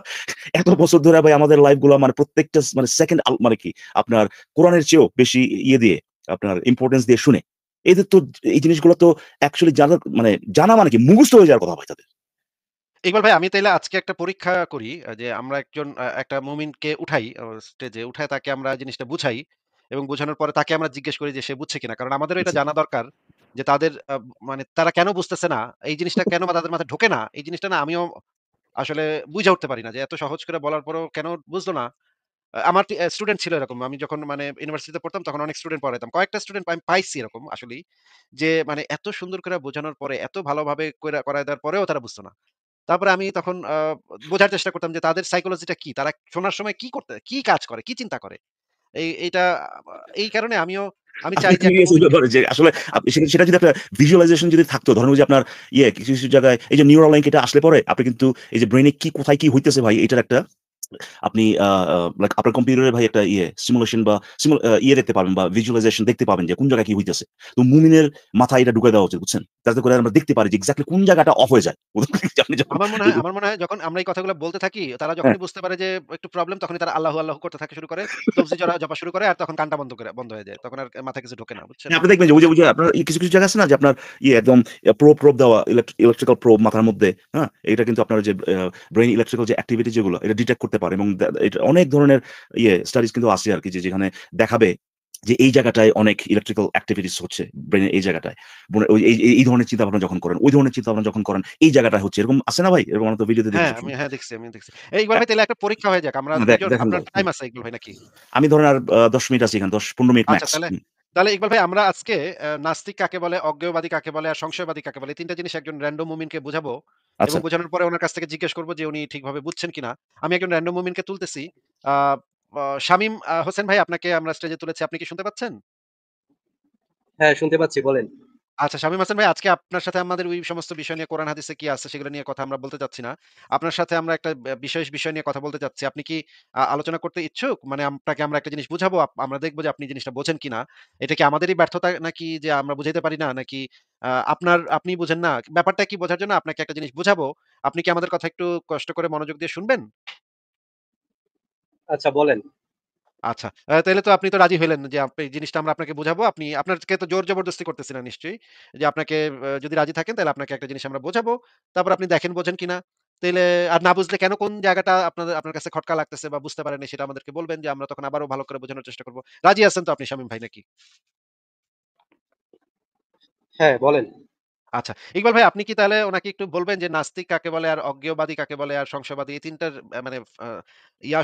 এত বছর ধরে ভাই আমাদের লাইফ গুলা মানে প্রত্যেকটা মানে সেকেন্ড মানে কি আপনার কোরআনের চেয়েও বেশি ইয়ে দিয়ে আপনার ইম্পর্টেন্স দিয়ে শুনে এদের তো এই জিনিসগুলো তো অ্যাকচুয়ালি জানা মানে কি মুখস্থ হয়ে যাওয়ার কথা ভাই তাদের। ইকবাল ভাই আমি তাইলে আজকে একটা পরীক্ষা করি যে আমরা একজন একটা মুমিনকে উঠাই স্টেজে উঠায় তাকে আমরা জিনিসটা বুঝাই এবং বোঝানোর পরে তাকে আমরা জিজ্ঞেস করি যে সে বুঝছে কিনা। কারণ আমাদেরও এটা আচ্ছা, জানা দরকার যে তাদের মানে তারা কেন বুঝতেছে না? এই জিনিসটা কেন বা তাদের মাথায় ঢোকে না? এই জিনিসটা না আমিও আসলে বুঝে উঠতে পারি না যে এত সহজ করে বলার পরেও কেন বুঝলো না? আমার স্টুডেন্ট ছিল এরকম। আমি যখন মানে ইউনিভার্সিটিতে পড়তাম তখন অনেক স্টুডেন্ট পড়াইতাম। কয়েকটা স্টুডেন্ট আমি পাইছি এরকম আসলেই যে মানে এত সুন্দর করে বোঝানোর পরে, এত ভালোভাবে করায় দেওয়ার পরেও তারা বুঝতো না। তারপরে আমি তখন বোঝার চেষ্টা করতাম যে তাদের সাইকোলজিটা কি? তারা শোনার সময় কি কাজ করে? কি চিন্তা করে? এইটা এই কারণে আমি আপনি চাই যে একটা কিউরিয়াস এই মুমিনকে ব্যাপারে যে আসলে সেটা যদি একটা ভিজুয়ালাইজেশন যদি থাকতো, ধরেন ওই যে আপনার কিছু জায়গায় এই যে নিউরাল লিঙ্ক এটা আসলে পরে আপনি কিন্তু এই যে ব্রেইনে কোথায় কি হইতেছে ভাই এটার একটা আপনি লাইক আপনার কম্পিউটারে ভাই একটা সিমুলেশন বা দেখতে পাবেন বা ভিজুয়ালাইজেশন দেখতে পাবেন যে কোন জায়গায় কি হইতেছে। তো মুমিনের মাথায় এটা ঢুকায় দেওয়া উচিত, বুঝছেন? যাতে করে আমরা দেখতে পারি যে এক্সাক্টলি কোন জায়গাটা অফ হয়ে যায়। আপনি যখন আমার মনে হয় যখন আমরা এই কথাগুলো বলতে থাকি, তারা হ্যাঁ, যখনই বুঝতে পারে যে একটু প্রবলেম তখনই তারা আল্লাহু, আল্লাহু করতে থাকে শুরু করে। তফসির জপা শুরু করে আর তখন কানটা বন্ধ হয়ে যায়। তখন আর মাথায় কিছু ঢোকে না। বুঝছেন? হ্যাঁ, আপনি দেখবেন যে ওই যে আপনার কিছু জায়গা আছে না যে আপনার একদম প্রোব দেওয়া ইলেকট্রিক্যাল প্রোব মাথার মধ্যে, হ্যাঁ? এটা কিন্তু আপনার যে ব্রেইন ইলেকট্রিক্যাল যে অ্যাক্টিভিটি যেগুলো এটা ডিটেক্ট করতে পারে এবং এটা অনেক ধরনের স্টাডিজ কিন্তু আছে আরকি যেখানে দেখাবে যে এই জায়গাটায় অনেক ইলেকট্রিক্যাল অ্যাক্টিভিটিস হচ্ছে ব্রেইনের এই জায়গাটায়। ওই এই ধরনের চিন্তা ভাবনা যখন করেন, ওই ধরনের চিন্তা ভাবনা যখন করেন এই জায়গাটায় হচ্ছে। এরকম আছে না ভাই? এরকম আমরা তো ভিডিওতে দেখেছি। হ্যাঁ, দেখছি। ইকবাল ভাই তাইলে একটা পরীক্ষা হয়ে যাক। আমরা হ্যাঁ, ২ জন দেখেন আপনার ভাই। টাইম আছে ইকবাল ভাই নাকি? আমি ধরেন আর ১০ মিনিট আছি এখানে ১০-১৫ মিনিট আচ্ছা ম্যাক্স। তাহলে ইকবাল ভাই আমরা আজকে নাস্তিক কাকে বলে, অজ্ঞেয়বাদী কাকে বলে আর সংশয়বাদী কাকে বলে এই ৩ টা জিনিস একজন র‍্যান্ডম মুমিনকে বুঝাবো এবং আচ্ছা। বোঝানোর পরে উনার কাছ থেকে জিজ্ঞেস করব যে উনি ঠিকভাবে বুঝছেন কিনা। আমি একজন র‍্যান্ডম মুমিনকে তুলতেছি। আ আ শামীম হোসেন ভাই আপনাকে আমরা স্টেজে তুলেছি। আপনি কি শুনতে পাচ্ছেন? হ্যাঁ, শুনতে পাচ্ছি, বলেন। আচ্ছা শামীম হাসান ভাই আজকে আপনার সাথে আমাদের ওই সমস্ত বিষয় নিয়ে কোরআন হাদিসে কি আছে সেগুলো নিয়ে কথা আমরা বলতে চাচ্ছি না। আপনার সাথে আমরা একটা বিশেষ বিষয় নিয়ে কথা বলতে চাচ্ছি। আপনি কি আলোচনা করতে ইচ্ছুক? মানে আপনাকে আমরা একটা জিনিস বুঝাবো। আমরা দেখব যে আপনি জিনিসটা বোঝেন কিনা। এটা কি আমাদেরই ব্যর্থতা নাকি যে আমরা বুঝাইতে পারি না? নাকি আপনি বুঝেন না? ব্যাপারটা কি বোঝার জন্য আপনাকে একটা জিনিস বুঝাবো। আপনি কি আমাদের কথা একটু কষ্ট করে মনোযোগ দিয়ে শুনবেন? আচ্ছা, বলেন। আচ্ছা। তাইলে তো আপনি তো রাজি হইলেন যে এই জিনিসটা আমরা আপনাকে বুঝাবো। আপনাকে তো জোর জবরদস্তি করতেছি না নিশ্চয়ই। যে আপনাকে যদি রাজি থাকেন তাহলে আপনাকে একটা জিনিস আমরা বোঝাবো। তারপর আপনি দেখেন বোঝেন কিনা। তাইলে আর না বুঝলে কেন কোন জায়গাটা আপনার কাছে খটকা লাগতেছে বা বুঝতে পারেননি সেটা আমাদেরকে বলবেন যে আমরা তখন আবারও ভালো করে বোঝানোর চেষ্টা করব। রাজি আছেন তো আপনি শামীম ভাই নাকি? হ্যাঁ, বলেন। আচ্ছা। ইকবাল ভাই আপনি কি তাহলে ওনাকে একটু বলবেন যে নাস্তিক কাকে বলে আর অজ্ঞেয়বাদী কাকে বলে আর সংশয়বাদী এই ৩ টার মানে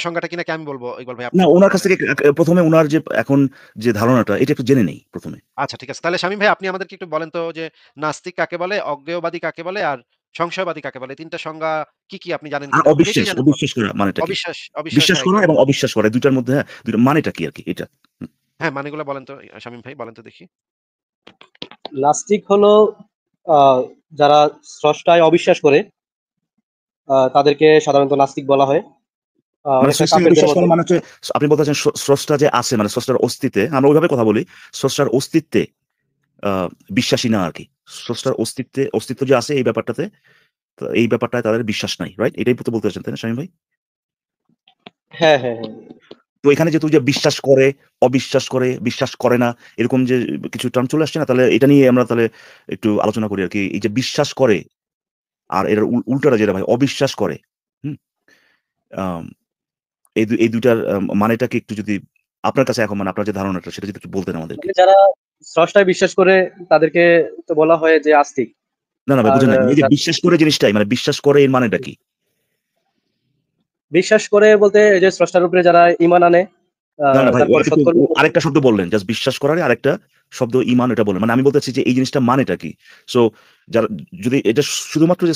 সংজ্ঞাটা কি নাকি আমি বলব ইকবাল ভাই আপনি না, বলুন উনার কাছ আমাকে। থেকে ১ম এ উনার যে এখন যে ধারণাটা এটা একটু জেনে নেই ১ম এ। আচ্ছা ঠিক আছে। তাহলে শামীম ভাই আপনি আমাদেরকে একটু বলেন তো যে নাস্তিক কাকে বলে, অজ্ঞেয়বাদী কাকে বলে আর সংশয়বাদী কাকে বলে? ৩ টা সংজ্ঞা কি আপনি জানেন আর কিনা? কে জানেন বলেন? অবিশ্বাস করা মানেটা কি? অবিশ্বাস বিশ্বাস হ্যাঁ, করা একটু এবং অবিশ্বাস করা ২ টার মধ্যে, হ্যাঁ, ২ টা মানেটা কি আরকি এটা? হুম। হ্যাঁ, মানেগুলো বলেন তো শামীম ভাই বলেন তো দেখি। নাস্তিক হলো আ যারা স্রষ্টায় অবিশ্বাস করে, তাদেরকে সাধারণত নাস্তিক বলা হয়। মানে অনেকটা সৃষ্টিতে কাফেরদের বিশ্বাস করা মতোই। মানে হচ্ছে আপনি বলতে চাচ্ছেন স্রষ্টা যে আছে মানে স্রষ্টার অস্তিত্বে আমরা ওইভাবে কথা বলি। স্রষ্টার অস্তিত্বে আ বিশ্বাসী না আরকি। স্রষ্টার অস্তিত্ব যে আছে এই ব্যাপারটাতে তো এই ব্যাপারটায় তাদের বিশ্বাস নাই। রাইট? এটাই তো বলতে চাচ্ছেন, তাই না শামীম ভাই? হ্যাঁ। তো এখানে যেহেতু যে বিশ্বাস করে, অবিশ্বাস করে, বিশ্বাস করে না এরকম যে কিছু টার্ম চলে আসছে না তাহলে এটা নিয়ে আমরা তাহলে একটু আলোচনা করি আরকি। এই যে বিশ্বাস করে আর এর উল্টাটা যেটা ভাই অবিশ্বাস করে, হুম? আম এই ২ টার মানেটা কি একটু যদি আপনার কাছে এখন মানে আপনার যে ধারণাটা সেটা যদি একটু বলতেন আমাদেরকে। মানে যারা স্রষ্টায় বিশ্বাস করে তাদেরকে তো বলা হয় যে আস্তিক। না, ভাই আর বুঝেন নাই। এই যে যারা বিশ্বাস করে জিনিসটাই মানে বিশ্বাস করে এর মানেটা কি? বিশ্বাস করে বলতে এই যে স্রষ্টার উপরে যারা ঈমান আনে, না ভাই তারপরে সৎকর্ম করে। আরেকটা শব্দ বললেন। জাস্ট বিশ্বাস করারই আরেকটা শব্দ ঈমান এটা বললেন। মানে আমি বলতে চাচ্ছি যে এই জিনিসটার মানেটা কি? সো যারা যদি এটা শুধুমাত্র যে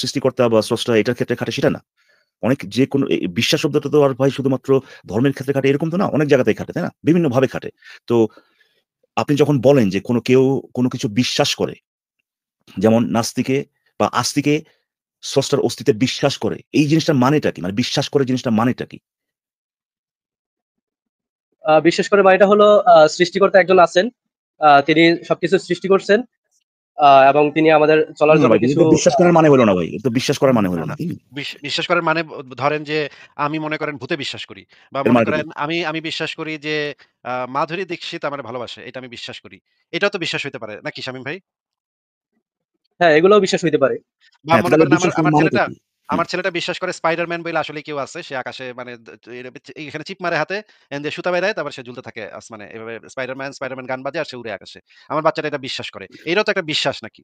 সৃষ্টিকর্তা বা স্রষ্টা এটার ক্ষেত্রে খাটে সেটা না। অনেক যেকোনো বিশ্বাস শব্দটা তো আর ভাই শুধুমাত্র ধর্মের ক্ষেত্রে খাটে এরকম তো না। অনেক জায়গাতেই খাটে, তাই না? বিভিন্নভাবে খাটে। তো আপনি যখন বলেন যে কেউ কোনো কিছু বিশ্বাস করে, যেমন নাস্তিকে বা আস্তিকে স্রষ্টার অস্তিত্বে বিশ্বাস করে। এই জিনিসটার মানেটা কি? মানে বিশ্বাস করে জিনিসটার মানেটা কি? বিশেষ করে এটা হলো সৃষ্টিকর্তা একজন আছেন। তিনি সবকিছু সৃষ্টি করছেন এবং তিনি আমাদের চলার না জন্য ভাই, কিছু এটা বিশ্বাস করার মানে হলো না ভাই। এটা তো বিশ্বাস করার মানে হলো না, না। না। তাই না? বিশ্বাস করেন মানে ধরেন যে আমি মনে করেন ভূতে বিশ্বাস করি। বা এর মনে মানেটা কি? করেন আমি বিশ্বাস করি যে মাধুরী দীক্ষিত আমারে ভালোবাসে। এটা আমি বিশ্বাস করি। এটাও তো বিশ্বাস হইতে পারে। নাকি শামীম ভাই? হ্যাঁ, এগুলোও বিশ্বাস হইতে পারে। বা হ্যাঁ, মনে তাহলে করেন বিশ্বাস করার মানেটা কি? হুম। আমার ছেলেটা বিশ্বাস করে স্পাইডারম্যান বইলে আসলে কেউ আছে। সে আকাশে মানে এখানে চিপ মারে হাতে, এখান দিয়ে সুতা বের হয়, তারপর সে ঝুলতে থাকে আসমানে। এভাবে স্পাইডারম্যান গান বাজে আর সে উড়ে আকাশে। আমার বাচ্চাটা এটা বিশ্বাস করে। এটাও তো একটা বিশ্বাস নাকি?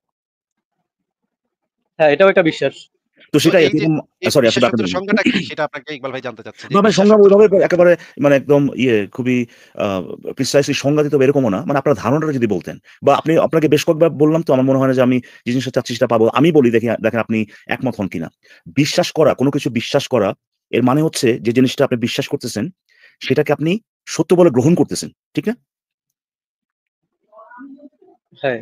হ্যাঁ, এটাও একটা বিশ্বাস। তো তো সেটাই এই যে এরকম এই সরি আসলে আপনি বিশ্বাসত্বের বলুন। সংজ্ঞাটা কি? সেটা আপনাকে ইকবাল ভাই জানতে চাচ্ছে যে না ভাই, সংজ্ঞা বিশ্বাসত্বের ওইভাবে সংজ্ঞা। একেবারে মানে একদম খুবই আ প্রিসাইজলি সংজ্ঞা দিতে হবে এরকমও না। মানে আপনার ধারণাটা যদি বলতেন বা আপনাকে বেশ কয়েকবার বললাম তো আমার মনে হয় না যে আমি যে জিনিসটা চাচ্ছি সেটা পাবো। আমি বলি দেখেন আপনি একমত হন কিনা। বিশ্বাস করা, কোন কিছু বিশ্বাস করা এর মানে হচ্ছে যে জিনিসটা আপনি বিশ্বাস করতেছেন সেটাকে আপনি সত্য বলে গ্রহণ করতেছেন। ঠিক না? হ্যাঁ,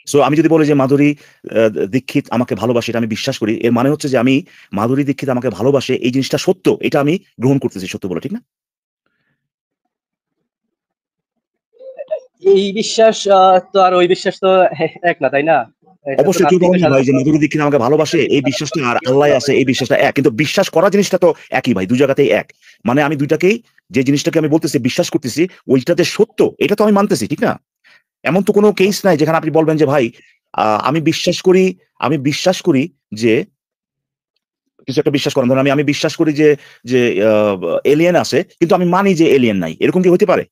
সো আমি যদি বলি যে মাধুরী আ দীক্ষিত আমাকে ভালোবাসে এটা আমি বিশ্বাস করি। এর মানে হচ্ছে যে আমি মাধুরী দীক্ষিত আমাকে ভালোবাসে এই জিনিসটা সত্য। এটা আমি গ্রহণ করতেছি সত্য বলে। ঠিক না? এই বিশ্বাস তো আর ওই বিশ্বাস তো এক না, তাই না? এটা তো অবশ্যই কেউ নাস্তিক কখনো ভাই যে সাধারণত মাধুরী দীক্ষিত আমাকে ভালোবাসে এই বিশ্বাসটা আর আল্লাহ আছে এই বিশ্বাসটা এক। কিন্তু বিশ্বাস করা জিনিসটা তো একই ভাই। ২ জায়গাতেই এক। মানে আমি ২ টাকেই যে জিনিসটাকে আমি বলতেছি বিশ্বাস করতেছি ওইটা যে সত্য এটা তো আমি মানতেছি। ঠিক না? এমন তো কোনো কেস নাই যেখানে আপনি বলবেন যে ভাই আমি বিশ্বাস করি যে কিছু একটা বিশ্বাস করেন। ধরেন আমি বিশ্বাস করি যে আ এলিয়েন আছে কিন্তু আমি মানি যে এলিয়েন নাই। এরকম কি হইতে পারে?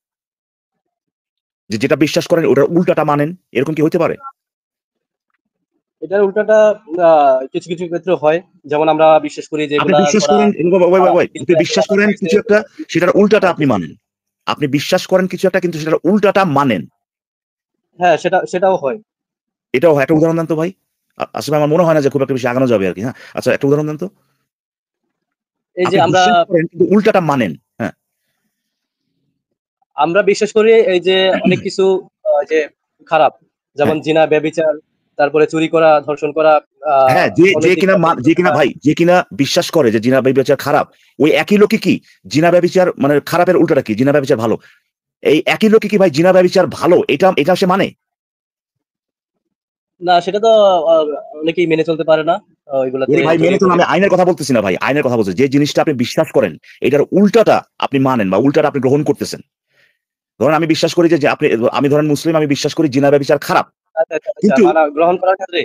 যেটা বিশ্বাস করেন ওটার উল্টাটা মানেন। এরকম কি হইতে পারে? এটার উল্টাটা আ কিছু ক্ষেত্রে হয়। যেমন আমরা বিশ্বাস করি যে আপনি এগুলা বিশ্বাস করা করেন খারাপ। ওয়েট। কিন্তু আপনি আসলে বিশ্বাস আমার করেন সায়েন্সে কিছু একটা সেটার উল্টাটা ভালো আপনি কিছু। মানেন। আপনি বিশ্বাস করেন কিছু একটা কিন্তু সেটার উল্টাটা মানেন। হ্যাঁ, সেটাও হয়। এটাও হয়। একটা উদাহরণ দেন তো ভাই। আসলে আমার মনে হয় না যে খুব একটা বেশি আগানো যাবে আরকি। হ্যাঁ? আচ্ছা একটা উদাহরণ দেন তো। এই যে আপনি আমরা বিশ্বাস করেন কিন্তু উল্টাটা মানেন। হ্যাঁ। আমরা বিশ্বাস করি এই যে অনেক কিছু যে খারাপ। হ্যাঁ। যেমন জিনা, ব্যভিচার, তারপরে চুরি করা, ধর্ষণ করা, আ হ্যাঁ, অনৈতিক কাজে যে লিপ্ত কিনা থাকা। ভাই যে কিনা বিশ্বাস করে যে জিনা ব্যভিচার খারাপ, ওই একই লোকই কি জিনা ব্যভিচার মানে খারাপের উল্টাটা কি? জিনা ব্যভিচার ভালো। এই একই লোকই কি ভাই জিনা ব্যভিচার ভালো এটা সে মানে? না, সেটা তো আ অনেকেই মেনে চলতে পারে না। এগুলাতে ওরে ভাই মেনে জড়িয়ে চলুন পড়ে। আমি আইনের কথা বলতেছি না ভাই। আইনের কথা বলছি। যে জিনিসটা আপনি বিশ্বাস করেন এটার উল্টাটা আপনি মানেন বা উল্টাটা আপনি গ্রহণ করতেছেন। ধরেন আমি বিশ্বাস করি যে আমি ধরেন মুসলিম আমি বিশ্বাস করি জিনা ব্যভিচার খারাপ। আচ্ছা, কিন্তু মানা গ্রহণ করার ক্ষেত্রে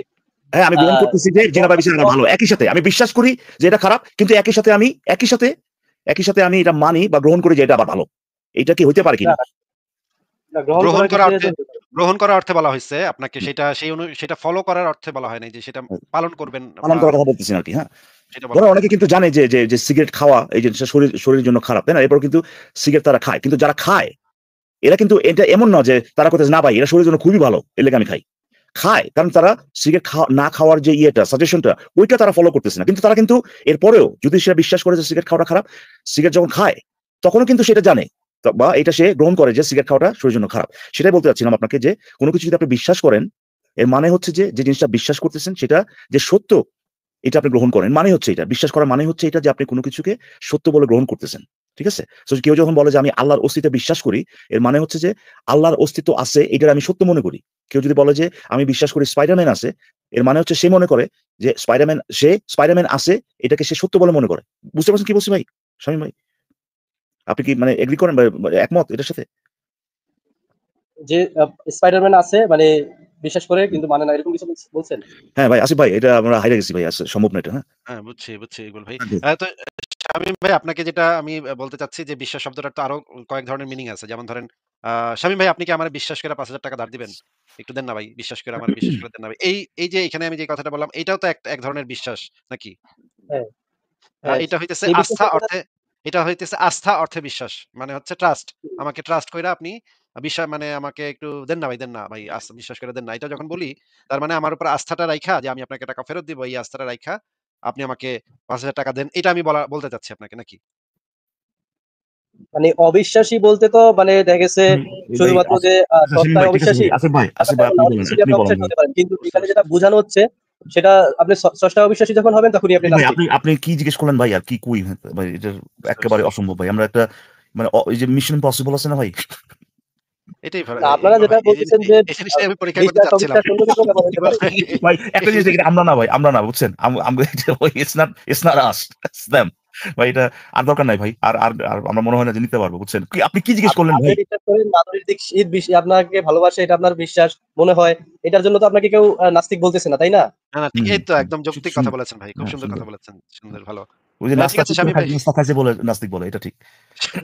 হ্যাঁ, আমি আ গ্রহণ করতেছি যে জিনা গ্রহণ ব্যভিচার ভালো। একই সাথে আমি বিশ্বাস করি যে এটা খারাপ কিন্তু একই সাথে আমি এটা মানি বা গ্রহণ করি যে এটা আবার ভালো। এইটা কি হইতে পারে না, কিনা? না, গ্রহণ গ্রহণ করার করা ক্ষেত্রে অর্থে তো হতে পারে। গ্রহণ করার অর্থে বলা হইছে আপনাকে হুম, সেটা ফলো করার অর্থে বলা হয় নাই যে সেটা পালন করবেন পালন বা করার কথা বলতেছি না আরকি, হ্যাঁ? সেটা বলা ধরেন হইছে অনেকে না। কিন্তু জানে যে সিগারেট খাওয়া এই জিনিসটা শরীরের জন্য খারাপ, তাই না? এরপর কিন্তু সিগারেট তারা খায়। কিন্তু যারা খায় এরা কিন্তু এটা এমন না যে তারা কইতেছে, "না ভাই এটা শরীরের জন্য খুবই ভালো। এর লেগে আমি খাই।" খায়। কারণ তারা সিগারেট না খাওয়ার যে সাজেশনটা ওইটা তারা ফলো করতেছে না। কিন্তু তারা কিন্তু এরপরেও যদি সে বিশ্বাস করে যে সিগারেট খাওয়াটা খারাপ, সিগারেট যখন খায় তখনও কিন্তু সেটা জানে বা এটা সে গ্রহণ করে যে সিগারেট খাওয়াটা শরীরের জন্য খারাপ। সেটাই বলতে চাচ্ছিলাম আপনাকে যে কোন কিছু যদি আপনি বিশ্বাস করেন, এর মানে হচ্ছে যে জিনিসটা বিশ্বাস করতেছেন সেটা যে সত্য এটা আপনি গ্রহণ করেন। মানে হচ্ছে এটা। বিশ্বাস করার মানে হচ্ছে এটা যে আপনি কোন কিছুকে সত্য বলে গ্রহণ করতেছেন। ঠিক আছে? সো কেউ যখন বলে যে আমি আল্লাহর অস্তিত্বে বিশ্বাস করি, এর মানে হচ্ছে যে আল্লাহর অস্তিত্ব আছে এটার আমি সত্য মনে করি। কেউ যদি বলে যে আমি বিশ্বাস করি স্পাইডারম্যান আছে, এর মানে হচ্ছে সে মনে করে যে স্পাইডারম্যান আছে এটাকে সে সত্য বলে মনে করে। বুঝতে পারছেন কি বলছি ভাই? শামীম ভাই? আপনি কি মানে এগ্রি করেন বা একমত এটার সাথে? যে স্পাইডারম্যান আছে মানে বিশ্বাস করে কিন্তু মানে না, এরকম কিছু বলছেন? হ্যাঁ ভাই, আসিফ ভাই এটা আমরা হাইরা গেছি ভাই। সম্ভব না এটা, হ্যাঁ? হ্যাঁ, বুঝছি ইকবাল ভাই। আগে তো শামীম ভাই আপনাকে যেটা আমি বলতে চাচ্ছি যে বিশ্বাস শব্দটার তো আরো কয়েক ধরনের মিনিং আছে। যেমন ধরেন শামীম ভাই আপনি কি আমারে বিশ্বাস করে ৳৫,০০০ ধার দিবেন? একটু দেন না ভাই। বিশ্বাস করে দেন না ভাই। এই যে এখানে আমি যে কথাটা বললাম এটাও তো এক ধরনের বিশ্বাস নাকি? হ্যাঁ, হ্যাঁ। এটা হইতেছে এই বিশ্বাসের কথা আস্থা অর্থে বিশ্বাস। মানে হচ্ছে ট্রাস্ট। আমাকে ট্রাস্ট কইরা আপনি মানে আমাকে একটু দেন না ভাই বিশ্বাস করে দেন না। এটা যখন বলি তার মানে আমার উপর আস্থাটা রাইখা যে আমি আপনাকে টাকা ফেরত দিব এই আস্থাটা রাইখা আপনি আমাকে ৳৫,০০০ দেন। এটা আমি বলতে চাচ্ছি আপনাকে নাকি? মানে অবিশ্বাসী বলতে তো মানে দেখা গেছে ভাই, ভাই শুধুমাত্র যে আচ্ছা শামীম সত্তায় ভাই, ঠিক আছে অবিশ্বাসী, ভাই, আসিফ ভাই, তারপর আপনি বলেন, নন-মুসলিম আপনি আপনি বলেন অবিশ্বাসী ভাই। হতে পারেন। কিন্তু বুঝতে এখানে পারছি যেটা বোঝানো হচ্ছে সেটা আপনি ষষ্ঠা অবিশ্বাসী যখন হবেন তখনই আপনি আসিফ ভাই, নাস্তিক। আপনি কি জিজ্ঞেস করলেন ভাই? আর কি কই ভাই, এটা বুঝতে পারছি একেবারে অসম্ভব ভাই। আমরা একটা মানে এই যে মিশন ইম্পসিবল আছে না ভাই? এটাই না, আপনারা ইকবাল যেটা ভাই, বলতেছেন যে এই জিনিসটাই আমি পরীক্ষা করতে বিশ্বাস চাচ্ছিলাম। অবিশ্বাস অন্য কিছু ব্যাপার হতে ইকবাল পারে। ভাই, ভাই এই একটা জিনিস দেখেন, জিনিসটা আমরা না বুঝছেন, আমরা it's not us, it's them ভাই। এটা আর দরকার নাই ভাই। আর আমরা মনে হয় না যে নিতে পারবো, বুঝছেন? আপনি কি জিজ্ঞেস করলেন আপনি ভাই? বিশ্বাস করেন মাধুরীর দীক্ষিত আপনাকে ভালোবাসে, এটা আপনার বিশ্বাস মনে হয়, এটার জন্য তো আপনাকে কেউ নাস্তিক বলতেছে না, তাই না? না, না, ঠিক হুম, এই তো হুম, একদম যৌক্তিক কথা সুন্দর। বলেছেন ভাই। খুব হ্যাঁ, সুন্দর সুন্দর। কথা বলেছেন। সুন্দর, ভালো। ওই যে ঠিক আছে শামীম ভাই, নাস্তা খাইছে বলে নাস্তিক বলে, এটা ঠিক।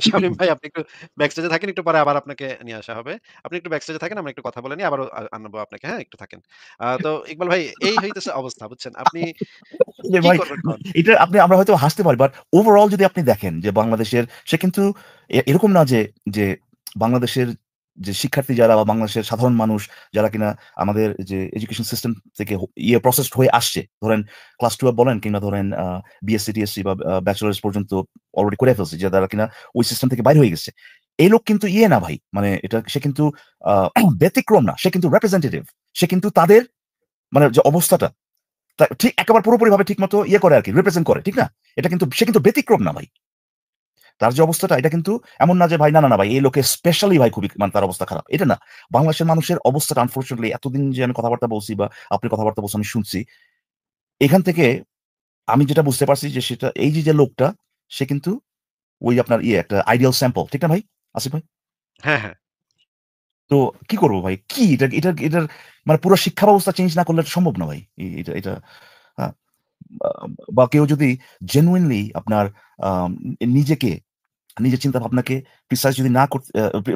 শামীম ভাই আপনি একটু ব্যাক স্টেজে থাকেন, একটু পরে আবার আপনাকে নিয়ে আসা হবে। আপনি একটু ব্যাক স্টেজে থাকেন, আমরা একটু কথা বলে নিই, আবারও আনবো আপনাকে, হ্যাঁ? একটু থাকেন। তো ইকবাল ভাই এই হইতেছে অবস্থা, বুঝছেন? আপনি যে কি ভাই, করবেন কোন? এটা আমরা হয়তো হাসতে পারি, বাট ওভারঅল যদি আপনি দেখেন যে বাংলাদেশের, সে কিন্তু এরকম না যে যে বাংলাদেশের যে শিক্ষার্থী যারা বা বাংলাদেশের সাধারণ মানুষ যারা কিনা আমাদের যে এডুকেশন সিস্টেম থেকে প্রসেসড হয়ে আসছে, ধরেন ক্লাস 12 বলেন কিংবা ধরেন বিএসসি টিএসসি বা ব্যাচেলার্স পর্যন্ত অলরেডি করে ফেলছে, যে যারা কিনা ওই সিস্টেম থেকে বাইরে হয়ে গেছে। এই লোক কিন্তু না ভাই, মানে এটা সে কিন্তু ব্যতিক্রম না, সে কিন্তু রিপ্রেজেন্টেটিভ। সে কিন্তু তাদের মানে যে অবস্থাটা ঠিক একেবারে পুরোপুরিভাবে ঠিকমতো করে আরকি, রিপ্রেজেন্ট করে। ঠিক না? এটা কিন্তু সে কিন্তু ব্যতিক্রম না ভাই। তার যে অবস্থাটা, এটা কিন্তু এমন না যে ভাই না ভাই এই লোকের স্পেশালি ভাই খুবই মানে তার অবস্থা খারাপ। এটা না। বাংলাদেশের মানুষের অবস্থাটা আনফরচুনেটলি এতদিন যে আমি কথাবার্তা বলছি বা আপনি কথাবার্তা বলছেন আমি শুনছি। এখান থেকে আমি যেটা বুঝতে পারছি যে সেটা এই যে লোকটা, সে কিন্তু ওই আপনার একটা আইডিয়াল স্যাম্পল। ঠিক না ভাই? আসিফ ভাই? হ্যাঁ, হ্যাঁ। তো কি করব ভাই? কি এটার মানে পুরো শিক্ষা ব্যবস্থা চেঞ্জ না করলে এটা সম্ভব না ভাই। এটা এটা আ বা বা কেউ যদি জেনুইনলি আপনার আম নিজেকে, নিজের চিন্তা ভাবনাকে প্রিসাইজ যদি না করতে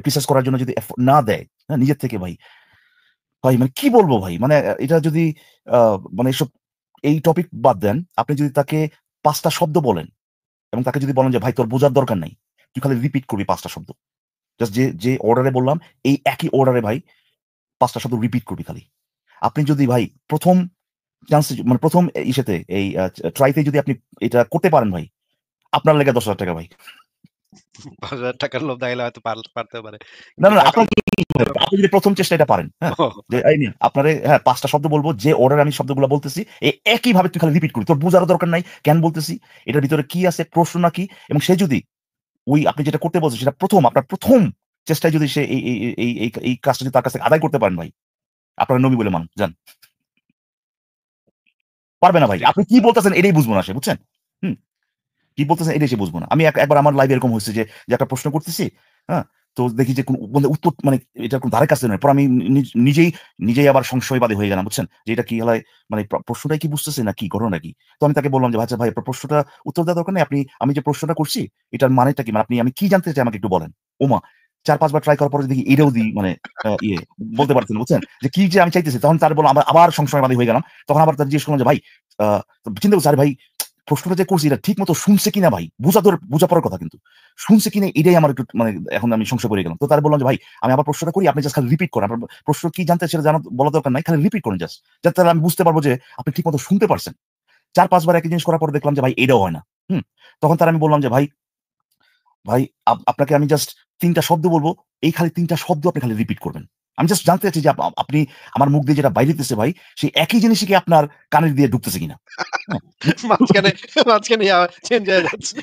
প্রিসাইজ করার জন্য যদি না দেয়, হ্যাঁ? নিজের থেকে ভাই, মানে কি বলবো ভাই? মানে এটা যদি আ মানে এই টপিক বাদ দেন। আপনি যদি তাকে ৫ টা শব্দ বলেন এবং তাকে যদি বলেন যে, "ভাই তোর বোঝার দরকার নাই। তুই খালি রিপিট করবি ৫ টা শব্দ।" জাস্ট যে অর্ডারে বললাম, এই একই অর্ডারে ভাই ৫ টা শব্দ রিপিট করবি খালি। আপনি যদি ভাই ১ম চান্সে মানে ১ম ইসেতে এই ট্রাই তে যদি আপনি এটা করতে পারেন ভাই, আপনার লেগে ৳১০,০০০ ভাই। ৳১০,০০০ লোভ দেখাইলে হয়তো পারতেও পারে। না, কিন্তু টাকা আপনার কি হবে? আপনি যদি ১ম চেষ্টায় এটা পারেন, হ্যাঁ? ও যে এই নিন আপনারে, হ্যাঁ, ৫ টা শব্দ বলব, যে অর্ডারে আমি শব্দগুলা বলতেছি, একইভাবে তুই খালি রিপিট করবি। তোর বুঝারও দরকার নাই কেন বলতেছি, এটার ভিতরে কি আছে, প্রশ্ন নাকি, এবং সে যদি ওই আপনি যেটা করতে বলছেন সেটা আপনার ১ম চেষ্টায় যদি সে এই কাজটা যদি তার কাছ থেকে আদায় করতে পারেন ভাই, আপনারা নবী বলে মানুন। যান। পারবে না ভাই। ঠিক আপনি কি বলতেছেন এটাই বুঝবো না সে, বুঝছেন? হুম? কি বলতেছেন এটাই সে বুঝবো না। আমি একবার আমার লাইভে এরকম হইছে যে একটা প্রশ্ন করতেছি, হ্যাঁ? তো দেখি যে মানে উত্তর মানে এটার কোন ধারে কাছে নয়। পরে আমি নিজেই আবার সংশয়বাদী হয়ে গেলাম, বুঝছেন? যে এটা কি হয়, মানে প্রশ্নটাই কি বুঝতেছি না কি ঘটনা কি? তো আমি তাকে বললাম যে, "আচ্ছা ভাই আপনার প্রশ্নটা উত্তর দেওয়ার দরকার নেই। আমি যে প্রশ্নটা করছি এটার মানেটা কি? মানে আমি কি জানতে চাই আমাকে একটু বলেন।" ওমা! ৪-৫ বার ট্রাই করার পরে দেখি এটাও মানে বলতে পারতেছে না, বুঝছেন? যে কি যে আমি চাইতেছি, তখন তারে বললাম, আবার সংশয়বাদী হয়ে গেলাম। তখন আবার তারে জিজ্ঞেস করলাম যে, "ভাই আ চিন্তা করছি, আরে ভাই প্রশ্নটা যে করছি এটা ঠিক মতো শুনছে কিনা ভাই? বোঝা পড়ার কথা কিন্তু। শুনছে কিনা এটাই আমার একটু মানে এখন আমি সংশয় পড়ে গেলাম।" তো তারে বললাম যে, "ভাই আমি আবার প্রশ্নটা করি, আপনি জাস্ট খালি রিপিট করেন। আপনার প্রশ্ন কি জানতে সেটা বলার দরকার নাই। খালি রিপিট করেন জাস্ট। যাতে তাহলে আমি বুঝতে পারবো যে আপনি ঠিকমতো শুনতে পারছেন।" ৪-৫ বার একই জিনিস করার পরে দেখলাম যে ভাই এটাও হয় না। হুম? তখন তারে আমি বললাম যে, "ভাই আপনাকে আমি জাস্ট ৩ টা শব্দ বলব। এই খালি ৩ টা শব্দ আপনি খালি রিপিট করবেন। আমি জাস্ট জানতে চাচ্ছি যে আপনি আমার মুখ দিয়ে যেটা বাইরে হইতেছে ভাই, সেই একই জিনিসই কি আপনার কানের দিয়ে ঢুকতেছে কিনা?" হ্যাঁ? মাঝখানে মাঝখানে চেঞ্জ হয়ে যাচ্ছে।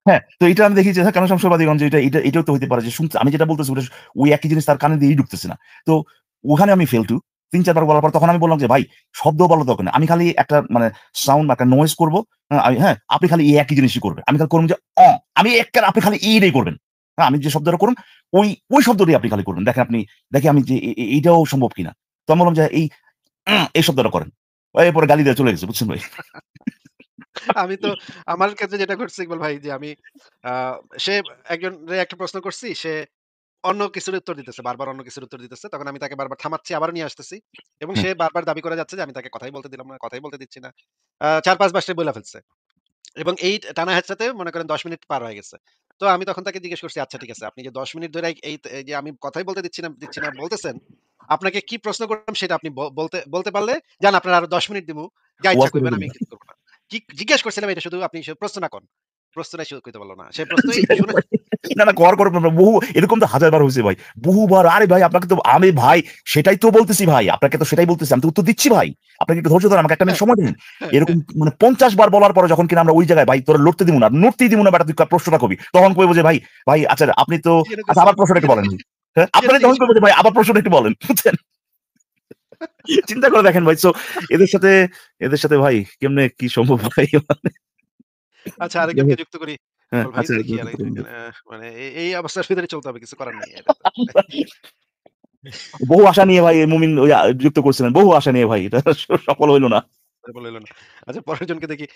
হ্যাঁ, তো এটা আমি দেখি যে হ্যাঁ, কেন সংশয়বাদীগণ যে এটাও তো হইতে পারে যে শুনতে আমি যেটা বলতেছি ওটা ওই একই জিনিস তার কানে দিয়েই ঢুকতেছে না। তো ওখানে আমি ফেল টু ৩-৪ বার বলার পর তখন আমি বললাম যে, "ভাই শব্দ বলার দরকার নেই। আমি খালি একটা মানে সাউন্ড বা একটা নয়েজ করব। হ্যাঁ, আপনি খালি এই একই জিনিসই করবেন। আমি খালি করব যে আমি আপনি খালি এইটাই করবেন। হ্যাঁ, আমি যে শব্দটা করুন ওই শব্দটাই আপনি খালি করবেন। দেখি আমি যে এইটাও সম্ভব কিনা।" তো আমি বললাম যে, এই শব্দটা করেন।" এরপরে গালি দিয়ে চলে গেছে, বুঝছেন ভাই? আমি তো আমার ক্ষেত্রে যেটা ঘটছে ইকবাল ভাই, যে আমি আ সে একজনরে একটা প্রশ্ন করছি, সে অন্য কিছুর উত্তর দিতেছে। বারবার অন্য কিছুর উত্তর দিতেছে। তখন আমি তাকে বারবার থামাচ্ছি, আবারও নিয়ে আসতেছি। এবং হ্যাঁ, সে বারবার দাবি করে যাচ্ছে যে আমি তাকে কথাই বলতে দিলাম না, কথাই বলতে দিচ্ছি না। ৪-৫ বার সে বইলা ফেলছে। এবং এই টানা হেঁচড়াতে মনে করেন ১০ মিনিট পার হয়ে গেছে। তো আমি তখন তাকে জিজ্ঞেস করছি, "আচ্ছা ঠিক আছে। আপনি যে ১০ মিনিট ধরে এই যে আমি কথাই বলতে দিচ্ছি না বলতেছেন, আপনাকে কি প্রশ্ন করলাম সেটা আপনি বলতে পারলে যান আপনার আরো ১০ মিনিট দিমু। যা ইচ্ছা ওয়াজ করে কইবেন, আমি দিবেন। কিছু করব না।" কি জিজ্ঞেস করছিলাম এটা শুধু, আপনি প্রশ্ন না করেন। প্রশ্নটাই শুধু কইতে পারল না। সে প্রশ্নই ঠিক আছে শুনে ভাই। না, না, কর বহু এরকম তো হাজারবার হয়েছে ভাই। বহুবার। আরে ভাই আপনাকে তো আমি ভাই সেটাই তো বলতেছি ভাই। আপনাকে তো সেটাই বলতেছি। আমি তো উত্তর দিচ্ছি ভাই। আপনাকে একটু ধৈর্য ধরেন, আমাকে ১ মিনিট সময় দিন। এরকম মানে ৫০ বার বলার পরে যখন কিনা আমরা ওই জায়গায় ভাই তোরা লড়তে দিব না, নড়তেই দিব না বেটা, তুই প্রশ্নটা কবি। তখন কইব যে ভাই, ভাই আচ্ছা আপনি তো কি এটা আচ্ছা করছি? আবার প্রশ্নটা একটু বলেন। হ্যাঁ? কি এটা আপনারাই তখন জিজ্ঞেস কইব যে ভাই আবার প্রশ্নটা একটু বলেন। বুঝছেন? চিন্তা করে দেখেন ভাই। সো এদের সাথে ভাই কেমনে কি সম্ভব ভাই? আচ্ছা যাই আরেকজনকে হোক, যুক্ত করি। হ্যাঁ, বল ভাই আচ্ছা দেখি আরেকজন মানে এই অবস্থার ভিতরে চলতে হবে, কিছু করার নেই এটা তো। বহু আশা নিয়ে ভাই মুমিন যুক্ত করছিলেন। বহু আশা নিয়ে ভাই। এটা সফল হইল না। বলে না। আচ্ছা পরের জনকে দেখি।